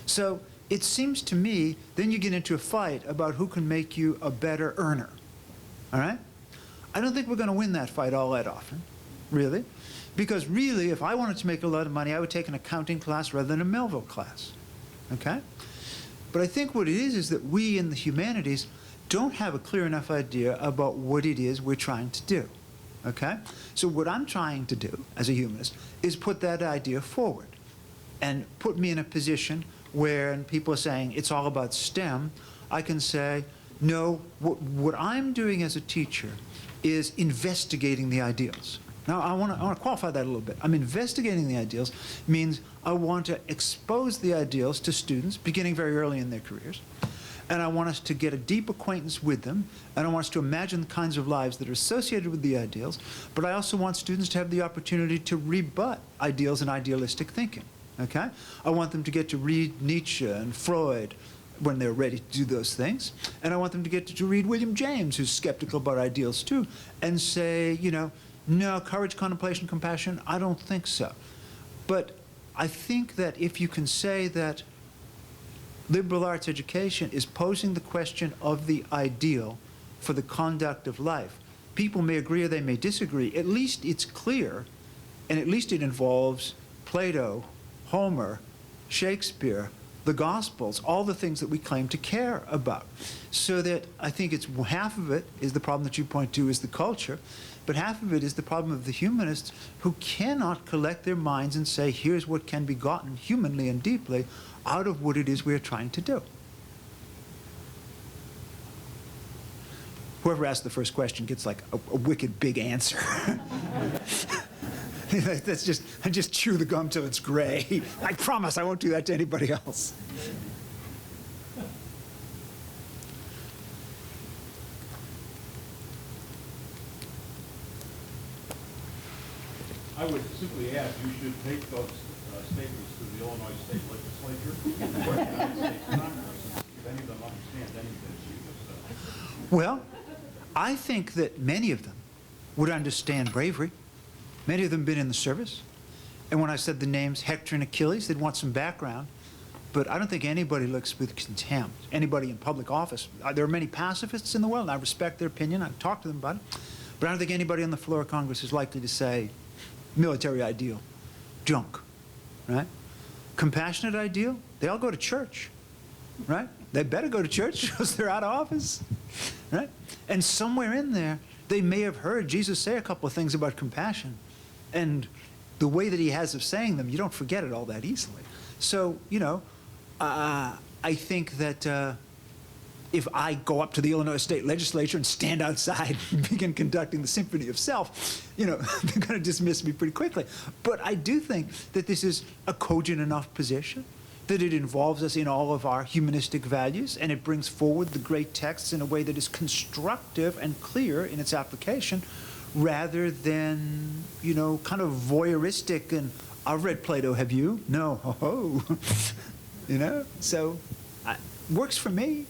So it seems to me, then you get into a fight about who can make you a better earner, all right? I don't think we're going to win that fight all that often, really. Because really, if I wanted to make a lot of money, I would take an accounting class rather than a Melville class, okay? But I think what it is that we in the humanities don't have a clear enough idea about what it is we're trying to do, okay? So what I'm trying to do as a humanist is put that idea forward and put me in a position where, and people are saying it's all about STEM, I can say, no, what I'm doing as a teacher is investigating the ideals. Now, I want to qualify that a little bit. I'm investigating the ideals means I want to expose the ideals to students beginning very early in their careers, and I want us to get a deep acquaintance with them, and I want us to imagine the kinds of lives that are associated with the ideals, but I also want students to have the opportunity to rebut ideals and idealistic thinking, okay? I want them to get to read Nietzsche and Freud when they're ready to do those things, and I want them to get to read William James, who's skeptical about ideals too, and say, you know, no, courage, contemplation, compassion, I don't think so. But I think that if you can say that liberal arts education is posing the question of the ideal for the conduct of life, people may agree or they may disagree. At least it's clear, and at least it involves Plato, Homer, Shakespeare, the Gospels, all the things that we claim to care about. So that I think it's half of it is the problem that you point to is the culture, but half of it is the problem of the humanists who cannot collect their minds and say, here's what can be gotten humanly and deeply out of what it is we're trying to do. Whoever asked the first question gets like a wicked big answer. That's just, I just chew the gum till it's gray. I promise I won't do that to anybody else. I would simply add, you should take those statements to the Illinois State Legislature or the United States Congress, if any of them understand anything you just said. Well, I think that many of them would understand bravery. Many of them have been in the service. And when I said the names Hector and Achilles, they'd want some background. But I don't think anybody looks with contempt, anybody in public office. There are many pacifists in the world, and I respect their opinion. I talk to them about it. But I don't think anybody on the floor of Congress is likely to say, military ideal, junk, right? Compassionate ideal, they all go to church, right? They better go to church because they're out of office, right? And somewhere in there, they may have heard Jesus say a couple of things about compassion. And the way that he has of saying them, you don't forget it all that easily. So, you know, I think that if I go up to the Illinois State Legislature and stand outside and begin conducting the Symphony of Self, you know, they're going to dismiss me pretty quickly. But I do think that this is a cogent enough position, that it involves us in all of our humanistic values, and it brings forward the great texts in a way that is constructive and clear in its application, rather than, you know, kind of voyeuristic and, I've read Plato, have you? No, ho-ho. You know, so works for me.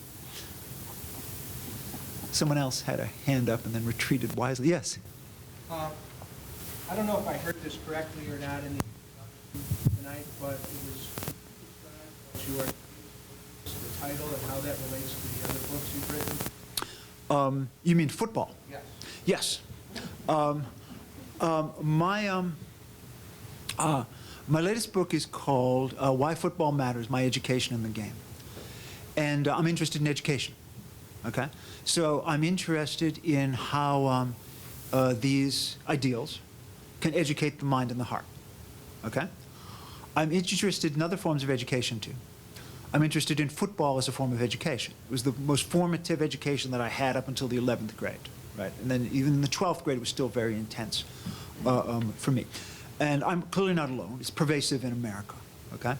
Someone else had a hand up and then retreated wisely. Yes? I don't know if I heard this correctly or not in the introduction tonight, but it was described as the title and how that relates to the other books you've written. You mean football? Yes. Yes. My latest book is called Why Football Matters, My Education in the Game. And I'm interested in education, okay? So I'm interested in how these ideals can educate the mind and the heart, okay? I'm interested in other forms of education too. I'm interested in football as a form of education. It was the most formative education that I had up until the 11th grade, right? And then even in the 12th grade, it was still very intense for me. And I'm clearly not alone. It's pervasive in America, okay?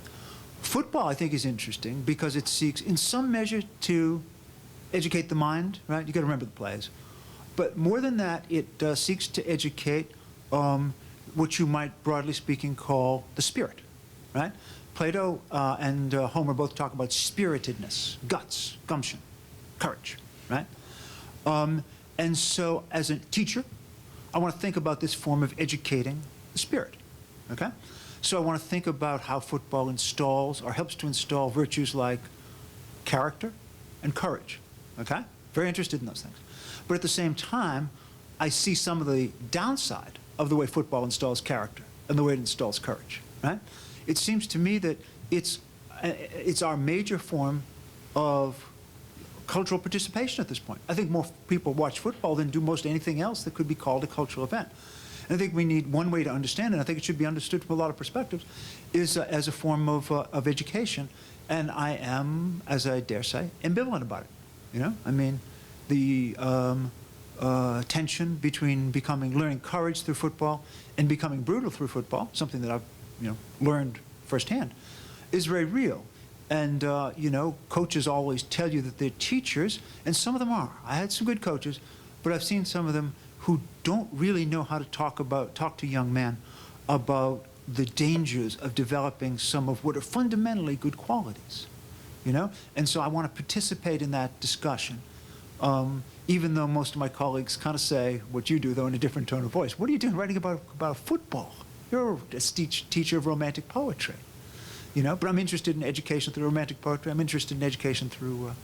Football, I think, is interesting because it seeks, in some measure, to educate the mind, right? You got to remember the plays. But more than that, it seeks to educate what you might, broadly speaking, call the spirit, right? Plato and Homer both talk about spiritedness, guts, gumption, courage, right? And so as a teacher, I want to think about this form of educating the spirit, okay? So I want to think about how football installs or helps to install virtues like character and courage, okay? Very interested in those things. But at the same time, I see some of the downside of the way football installs character and the way it installs courage, right? It seems to me that it's our major form of cultural participation at this point. I think more people watch football than do most anything else that could be called a cultural event. And I think we need one way to understand it, and I think it should be understood from a lot of perspectives, is as a form of education. And I am, as I dare say, ambivalent about it. You know, I mean, the tension between learning courage through football and becoming brutal through football, something that I've learned firsthand, is very real. And coaches always tell you that they're teachers, and some of them are. I had some good coaches, but I've seen some of them who don't really know how to talk to young men about the dangers of developing some of what are fundamentally good qualities, And so I want to participate in that discussion, even though most of my colleagues kind of say what you do, though, in a different tone of voice. What are you doing writing about football? You're a teacher of romantic poetry, But I'm interested in education through romantic poetry. I'm interested in education through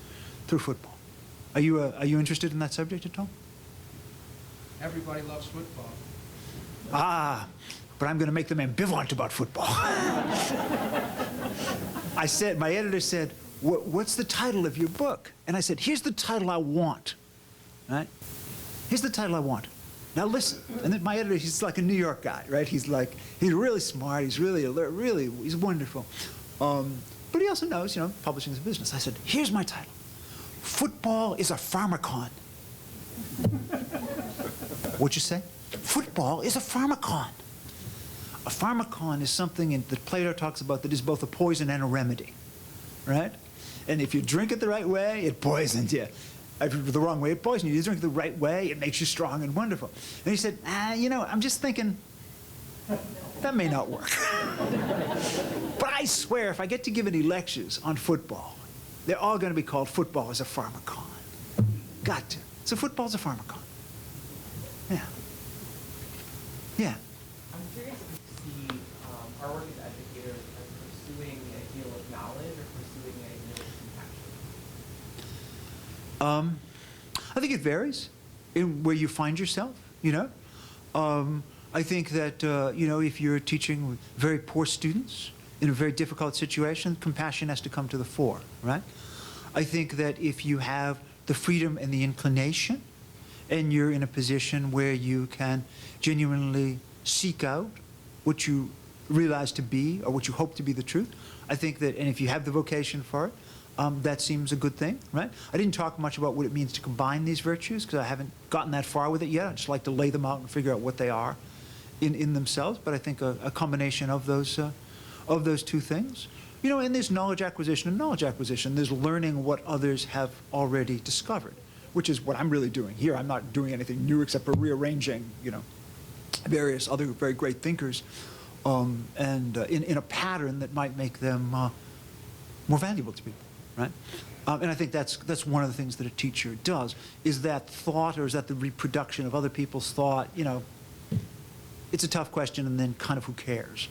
football. Are you interested in that subject at all? Everybody loves football. Ah, but I'm going to make them ambivalent about football. My editor said, what's the title of your book? And I said, here's the title I want, right? Here's the title I want. Now listen. And then my editor, he's like a New York guy, right? He's really smart, he's really alert, he's wonderful. But he also knows, publishing is a business. I said, here's my title. Football is a pharmacon. What'd you say? Football is a pharmacon. A pharmacon is something that Plato talks about that is both a poison and a remedy, right? And if you drink it the right way, it poisons you. If the wrong way, it poisons you. You drink it the right way, it makes you strong and wonderful. And he said, I'm just thinking, that may not work. But I swear, if I get to give any lectures on football, they're all going to be called Football as a Pharmacon. Got to. So football's a pharmacon. Yeah. Yeah. I'm curious if you see our work as educators as pursuing an ideal of knowledge or pursuing an ideal of compassion. I think it varies in where you find yourself, I think that, if you're teaching very poor students in a very difficult situation, compassion has to come to the fore, right? I think that if you have the freedom and the inclination, and you're in a position where you can genuinely seek out what you realize to be or what you hope to be the truth, I think that, and if you have the vocation for it, that seems a good thing, right? I didn't talk much about what it means to combine these virtues because I haven't gotten that far with it yet. I just like to lay them out and figure out what they are in themselves. But I think a combination of those two things, and there's knowledge acquisition and knowledge acquisition. There's learning what others have already discovered, which is what I'm really doing here. I'm not doing anything new except for rearranging, various other very great thinkers, and in a pattern that might make them more valuable to people, right? And I think that's one of the things that a teacher does. Is that thought, or is that the reproduction of other people's thought? It's a tough question, and then kind of who cares?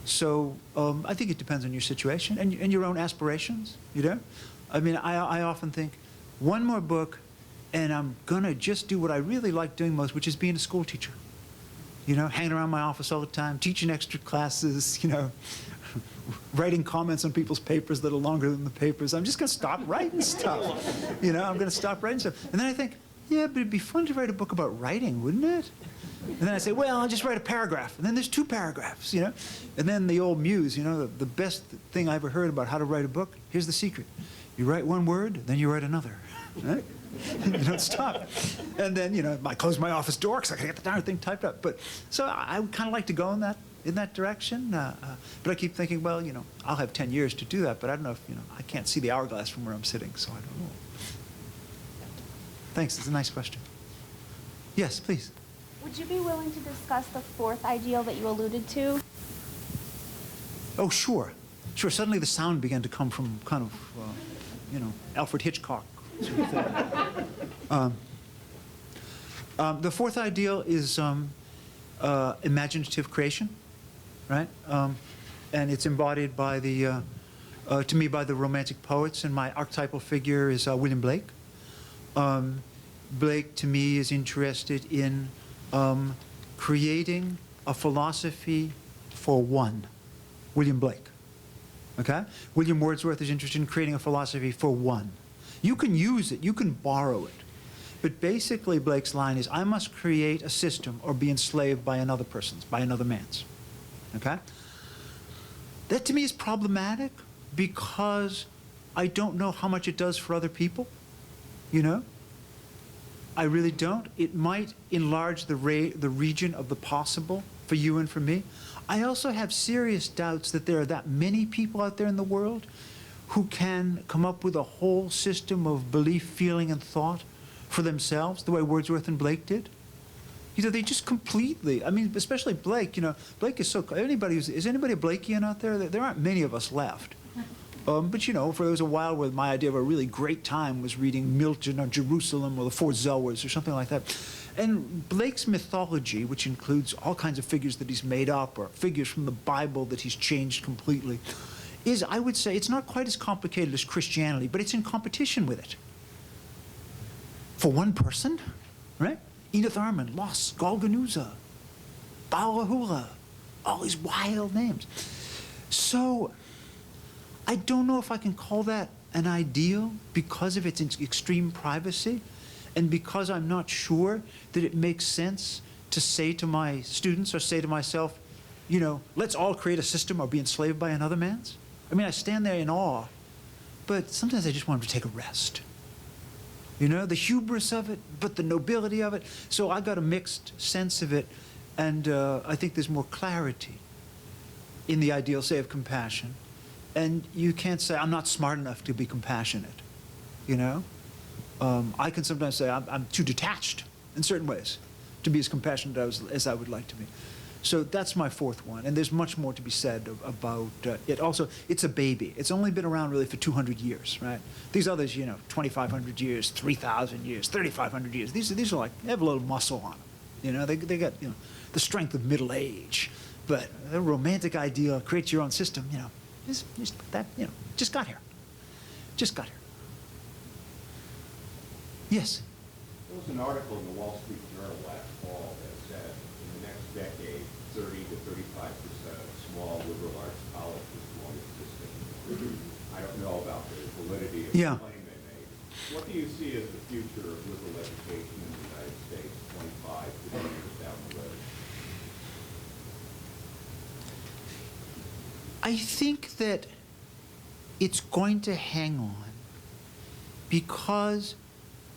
So I think it depends on your situation and your own aspirations. I mean, I often think, one more book, and I'm gonna just do what I really like doing most, which is being a school teacher. Hanging around my office all the time, teaching extra classes, writing comments on people's papers that are longer than the papers. I'm just gonna stop writing stuff. I'm gonna stop writing stuff. And then I think, yeah, but it'd be fun to write a book about writing, wouldn't it? And then I say, well, I'll just write a paragraph. And then there's 2 paragraphs, you know? And then the old muse, you know, the best thing I ever heard about how to write a book, here's the secret. You write one word, then you write another. Right? You don't stop. And then, you know, I close my office door because I can get the darn thing typed up. But so I would kind of like to go in that direction. But I keep thinking, well, you know, I'll have 10 years to do that. But I don't know if, you know, I can't see the hourglass from where I'm sitting, so I don't know. Thanks. It's a nice question. Yes, please. Would you be willing to discuss the 4th ideal that you alluded to? Oh, sure. Sure. Suddenly the sound began to come from kind of, you know, Alfred Hitchcock sort of thing. The 4th ideal is imaginative creation, right? And it's embodied by to me, by the Romantic poets, and my archetypal figure is William Blake. Blake, to me, is interested in creating a philosophy for one. William Blake. Okay? William Wordsworth is interested in creating a philosophy for one. You can use it, you can borrow it. But basically, Blake's line is, I must create a system or be enslaved by another person's, by another man's. Okay? That to me is problematic because I don't know how much it does for other people. You know? I really don't. It might enlarge the region of the possible for you and for me. I also have serious doubts that there are that many people out there in the world who can come up with a whole system of belief, feeling, and thought for themselves, the way Wordsworth and Blake did. You know, they just completely, I mean, especially Blake, you know, Blake is so, is anybody a Blakean out there? There aren't many of us left. But, you know, there was a while where my idea of a really great time was reading Milton or Jerusalem or the Four Zoas or something like that. And Blake's mythology, which includes all kinds of figures that he's made up or figures from the Bible that he's changed completely, is, I would say, it's not quite as complicated as Christianity, but it's in competition with it. For one person, right? Edith Arman, Los, Golganuza, Balahula, all these wild names. So I don't know if I can call that an ideal because of its extreme privacy and because I'm not sure that it makes sense to say to my students or say to myself, you know, let's all create a system or be enslaved by another man's. I mean, I stand there in awe, but sometimes I just want to take a rest. You know, the hubris of it, but the nobility of it. So I got a mixed sense of it, and I think there's more clarity in the ideal, say, of compassion. And you can't say, I'm not smart enough to be compassionate, you know? I can sometimes say, I'm too detached in certain ways to be as compassionate as I would like to be. So that's my 4th one, and there's much more to be said about it. Also, it's a baby. It's only been around really for 200 years, right? These others, you know, 2,500 years, 3,000 years, 3,500 years. These are like, they have a little muscle on them. You know, they got, you know, the strength of middle age. But a romantic ideal, create your own system, you know, just that, you know, just got here. Just got here. Yes? There was an article in the Wall Street Journal last fall that said in the next decade, 30 to 35% of small liberal arts colleges won't exist anymore. I don't know about the validity of the claim they made. What do you see as the future of liberal education in the United States 25 to 30 years down the road? I think that it's going to hang on because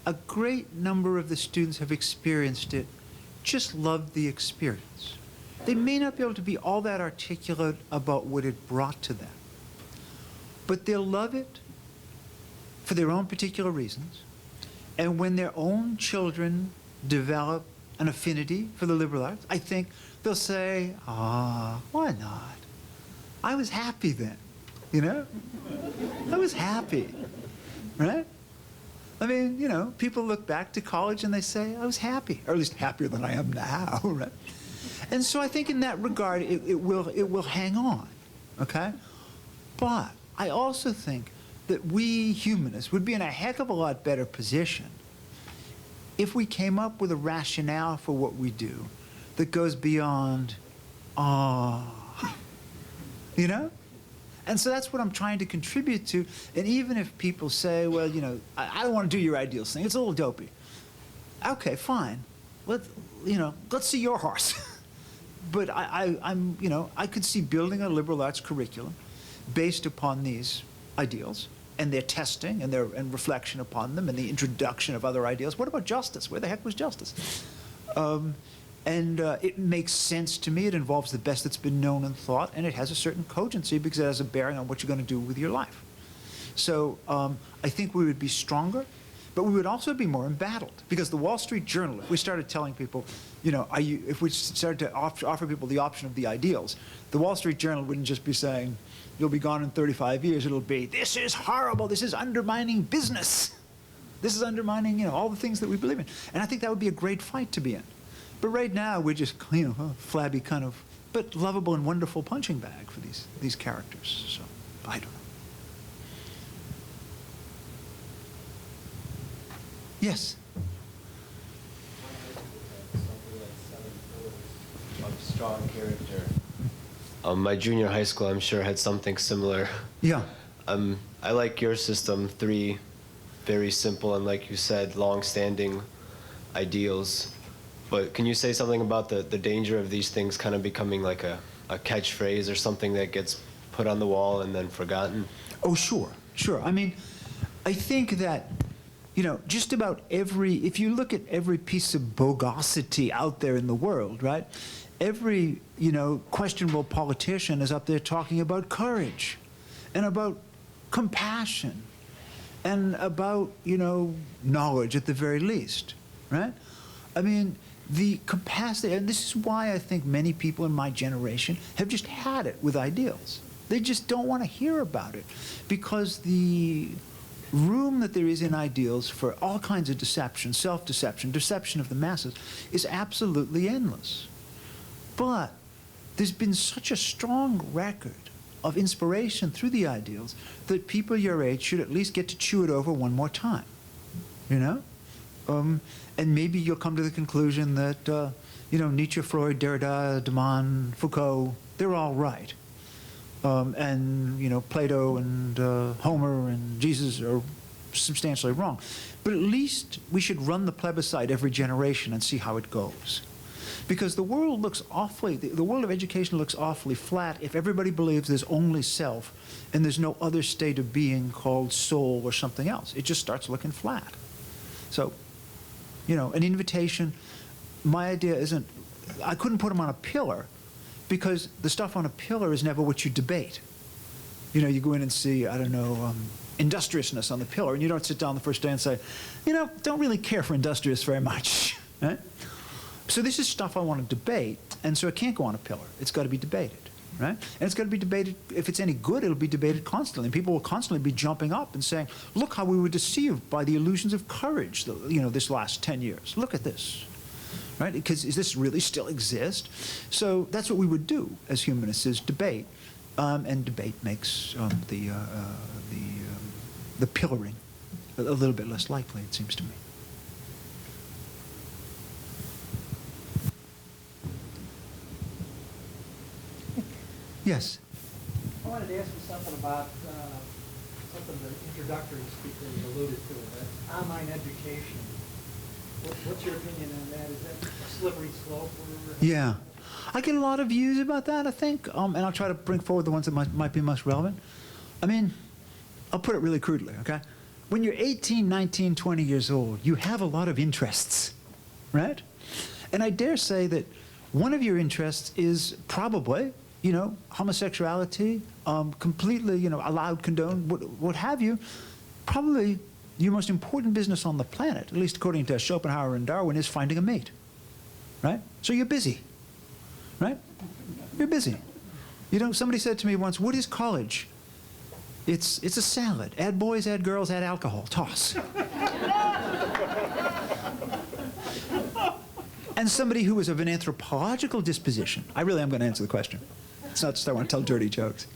a great number of the students have experienced it, just loved the experience. They may not be able to be all that articulate about what it brought to them, but they'll love it for their own particular reasons. And when their own children develop an affinity for the liberal arts, I think they'll say, why not? I was happy then, you know? I was happy, right? I mean, you know, people look back to college and they say, I was happy, or at least happier than I am now, right? And so I think in that regard, it will hang on, okay? But I also think that we humanists would be in a heck of a lot better position if we came up with a rationale for what we do that goes beyond, you know? And so that's what I'm trying to contribute to. And even if people say, well, you know, I don't want to do your ideals thing, it's a little dopey. okay, fine. Let's see your horse. But I could see building a liberal arts curriculum based upon these ideals and their testing and reflection upon them and the introduction of other ideals. What about justice? Where the heck was justice? It makes sense to me. It involves the best that's been known and thought, and it has a certain cogency because it has a bearing on what you're going to do with your life. So I think we would be stronger, but we would also be more embattled, because the Wall Street Journal, if we started telling people, if we started to offer people the option of the ideals, the Wall Street Journal wouldn't just be saying, you'll be gone in 35 years. It'll be, this is horrible. This is undermining business. This is undermining, all the things that we believe in. And I think that would be a great fight to be in. But right now, we're just, flabby kind of, but lovable and wonderful punching bag for these characters. So, I don't know. Yes? Of strong character. My junior high school, I'm sure, had something similar. Yeah. I like your system, 3 very simple and, like you said, long-standing ideals. But can you say something about the danger of these things kind of becoming like a catchphrase or something that gets put on the wall and then forgotten? Oh, sure. I mean, I think that, just about if you look at every piece of bogosity out there in the world, right? Every, questionable politician is up there talking about courage and about compassion and about, knowledge at the very least, right? I mean, the capacity, and this is why I think many people in my generation have just had it with ideals. They just don't want to hear about it, because the room that there is in ideals for all kinds of deception, self-deception, deception of the masses, is absolutely endless. But there's been such a strong record of inspiration through the ideals that people your age should at least get to chew it over one more time, And maybe you'll come to the conclusion that, Nietzsche, Freud, Derrida, de Man, Foucault, they're all right. Plato and Homer and Jesus are substantially wrong. But at least we should run the plebiscite every generation and see how it goes. Because the world of education looks awfully flat if everybody believes there's only self and there's no other state of being called soul or something else. It just starts looking flat. So, an invitation, my idea isn't, I couldn't put them on a pillar, because the stuff on a pillar is never what you debate. You go in and see, industriousness on the pillar, and you don't sit down the first day and say, don't really care for industrious very much. Right? So this is stuff I want to debate, and so it can't go on a pillar. It's got to be debated, right? And it's got to be debated, if it's any good, it'll be debated constantly. And people will constantly be jumping up and saying, look how we were deceived by the illusions of courage, this last 10 years. Look at this. Right? Because does this really still exist? So that's what we would do as humanists, is debate, and debate makes the pillaring a little bit less likely, it seems to me. Yes. I wanted to ask you something about something the introductory speaker alluded to, online education. What's your opinion on that? Is that a slippery slope? Yeah. I get a lot of views about that, I think, and I'll try to bring forward the ones that might be most relevant. I mean, I'll put it really crudely, okay? When you're 18, 19, 20 years old, you have a lot of interests, right? And I dare say that one of your interests is probably, homosexuality, completely, allowed, condoned, what have you. Probably your most important business on the planet, at least according to Schopenhauer and Darwin, is finding a mate, right? So you're busy, right? You're busy. Somebody said to me once, what is college? It's a salad. Add boys, add girls, add alcohol. Toss. And somebody who was of an anthropological disposition, I really am going to answer the question. It's not just I want to tell dirty jokes.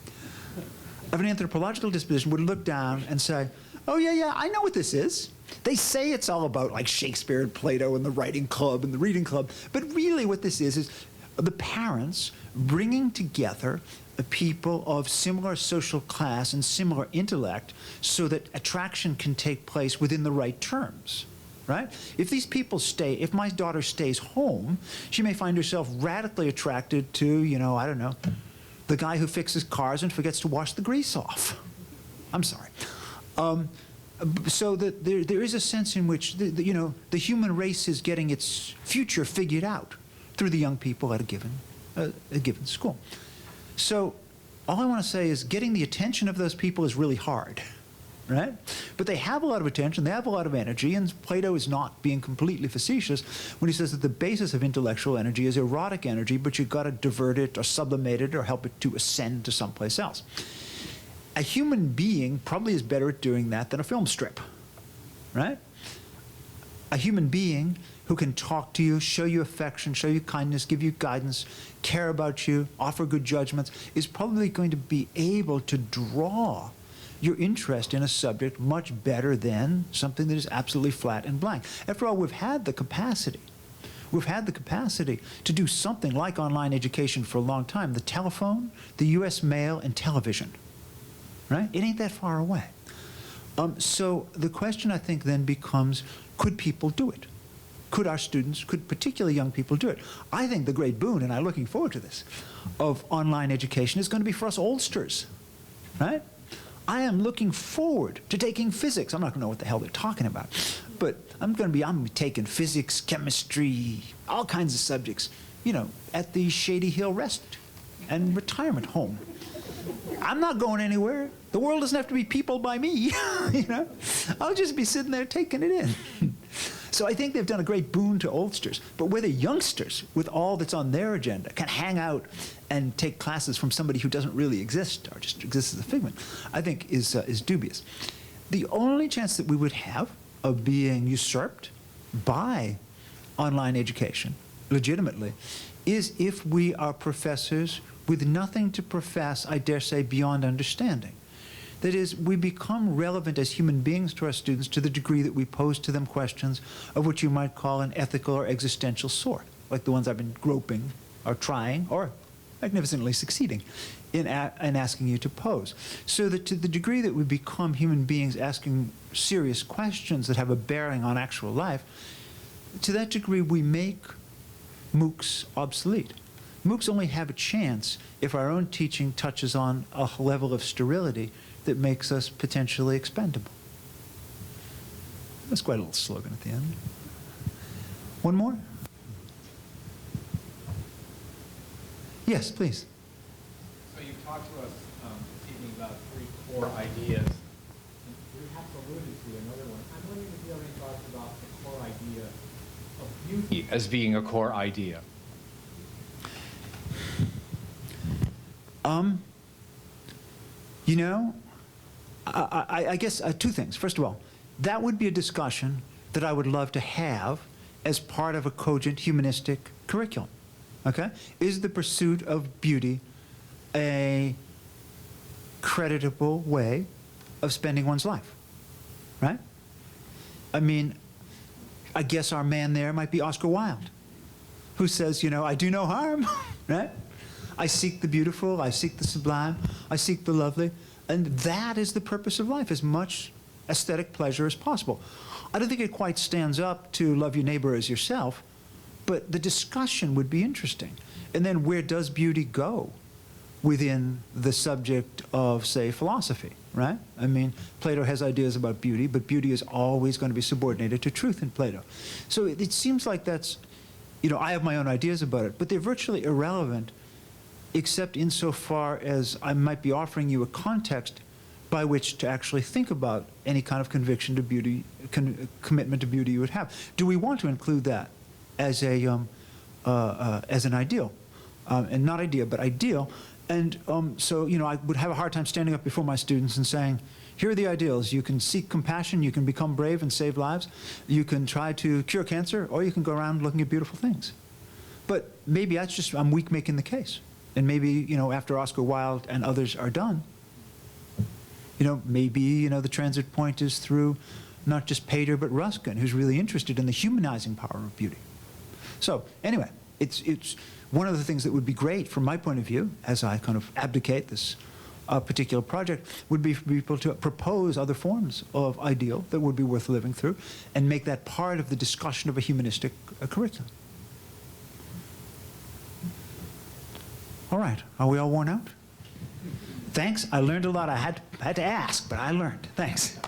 Of an anthropological disposition would look down and say, oh, yeah, I know what this is. They say it's all about like Shakespeare and Plato and the writing club and the reading club. But really what this is the parents bringing together the people of similar social class and similar intellect so that attraction can take place within the right terms. right? If these people stay, if my daughter stays home, she may find herself radically attracted to, you know, I don't know, the guy who fixes cars and forgets to wash the grease off. I'm sorry. So that there is a sense in which you know, the human race is getting its future figured out through the young people at a given school. So all I want to say is getting the attention of those people is really hard, right? But they have a lot of attention, they have a lot of energy, and Plato is not being completely facetious when he says that the basis of intellectual energy is erotic energy, but you've got to divert it or sublimate it or help it to ascend to someplace else. A human being probably is better at doing that than a film strip, right? A human being who can talk to you, show you affection, show you kindness, give you guidance, care about you, offer good judgments, is probably going to be able to draw your interest in a subject much better than something that is absolutely flat and blank. After all, we've had the capacity to do something like online education for a long time. The telephone, the US mail, and television, right? It ain't that far away. So the question, I think, then becomes, could people do it? Could our students, could particularly young people do it? I think the great boon, and I'm looking forward to this, of online education is going to be for us oldsters, right? I am looking forward to taking physics. I'm not going to know what the hell they're talking about, but I'm taking physics, chemistry, all kinds of subjects, you know, at the Shady Hill Rest and Retirement Home. I'm not going anywhere. The world doesn't have to be peopled by me, you know? I'll just be sitting there taking it in. So I think they've done a great boon to oldsters. But whether youngsters, with all that's on their agenda, can hang out and take classes from somebody who doesn't really exist or just exists as a figment, I think is dubious. The only chance that we would have of being usurped by online education, legitimately, is if we are professors with nothing to profess, I dare say, beyond understanding. That is, we become relevant as human beings to our students to the degree that we pose to them questions of what you might call an ethical or existential sort, like the ones I've been groping or trying or magnificently succeeding in asking you to pose. So that to the degree that we become human beings asking serious questions that have a bearing on actual life, to that degree we make MOOCs obsolete. MOOCs only have a chance if our own teaching touches on a level of sterility that makes us potentially expendable. That's quite a little slogan at the end. One more? Yes, please. So you've talked to us this evening about 3 core ideas. And you have alluded to another one. I'm wondering if you have any thoughts about the core idea of beauty as being a core idea. You know, I guess 2 things. First of all, that would be a discussion that I would love to have as part of a cogent humanistic curriculum. Okay? Is the pursuit of beauty a creditable way of spending one's life? Right? I mean, I guess our man there might be Oscar Wilde, who says, you know, I do no harm, right? I seek the beautiful, I seek the sublime, I seek the lovely, and that is the purpose of life, as much aesthetic pleasure as possible. I don't think it quite stands up to love your neighbor as yourself, but the discussion would be interesting. And then where does beauty go within the subject of, say, philosophy, right? I mean, Plato has ideas about beauty, but beauty is always going to be subordinated to truth in Plato. So it seems like that's, you know, I have my own ideas about it, but they're virtually irrelevant except insofar as I might be offering you a context by which to actually think about any kind of conviction to beauty, commitment to beauty you would have. Do we want to include that as an ideal? And not idea, but ideal. And so, you know, I would have a hard time standing up before my students and saying, here are the ideals. You can seek compassion, you can become brave and save lives, you can try to cure cancer, or you can go around looking at beautiful things. But maybe that's just, I'm weak making the case. And maybe, you know, after Oscar Wilde and others are done, you know, maybe, you know, the transit point is through not just Pater, but Ruskin, who's really interested in the humanizing power of beauty. So, anyway, it's one of the things that would be great from my point of view, as I kind of abdicate this a particular project would be for people to propose other forms of ideal that would be worth living through and make that part of the discussion of a humanistic curriculum. All right, are we all worn out? Thanks, I learned a lot. I had to ask, but I learned. Thanks.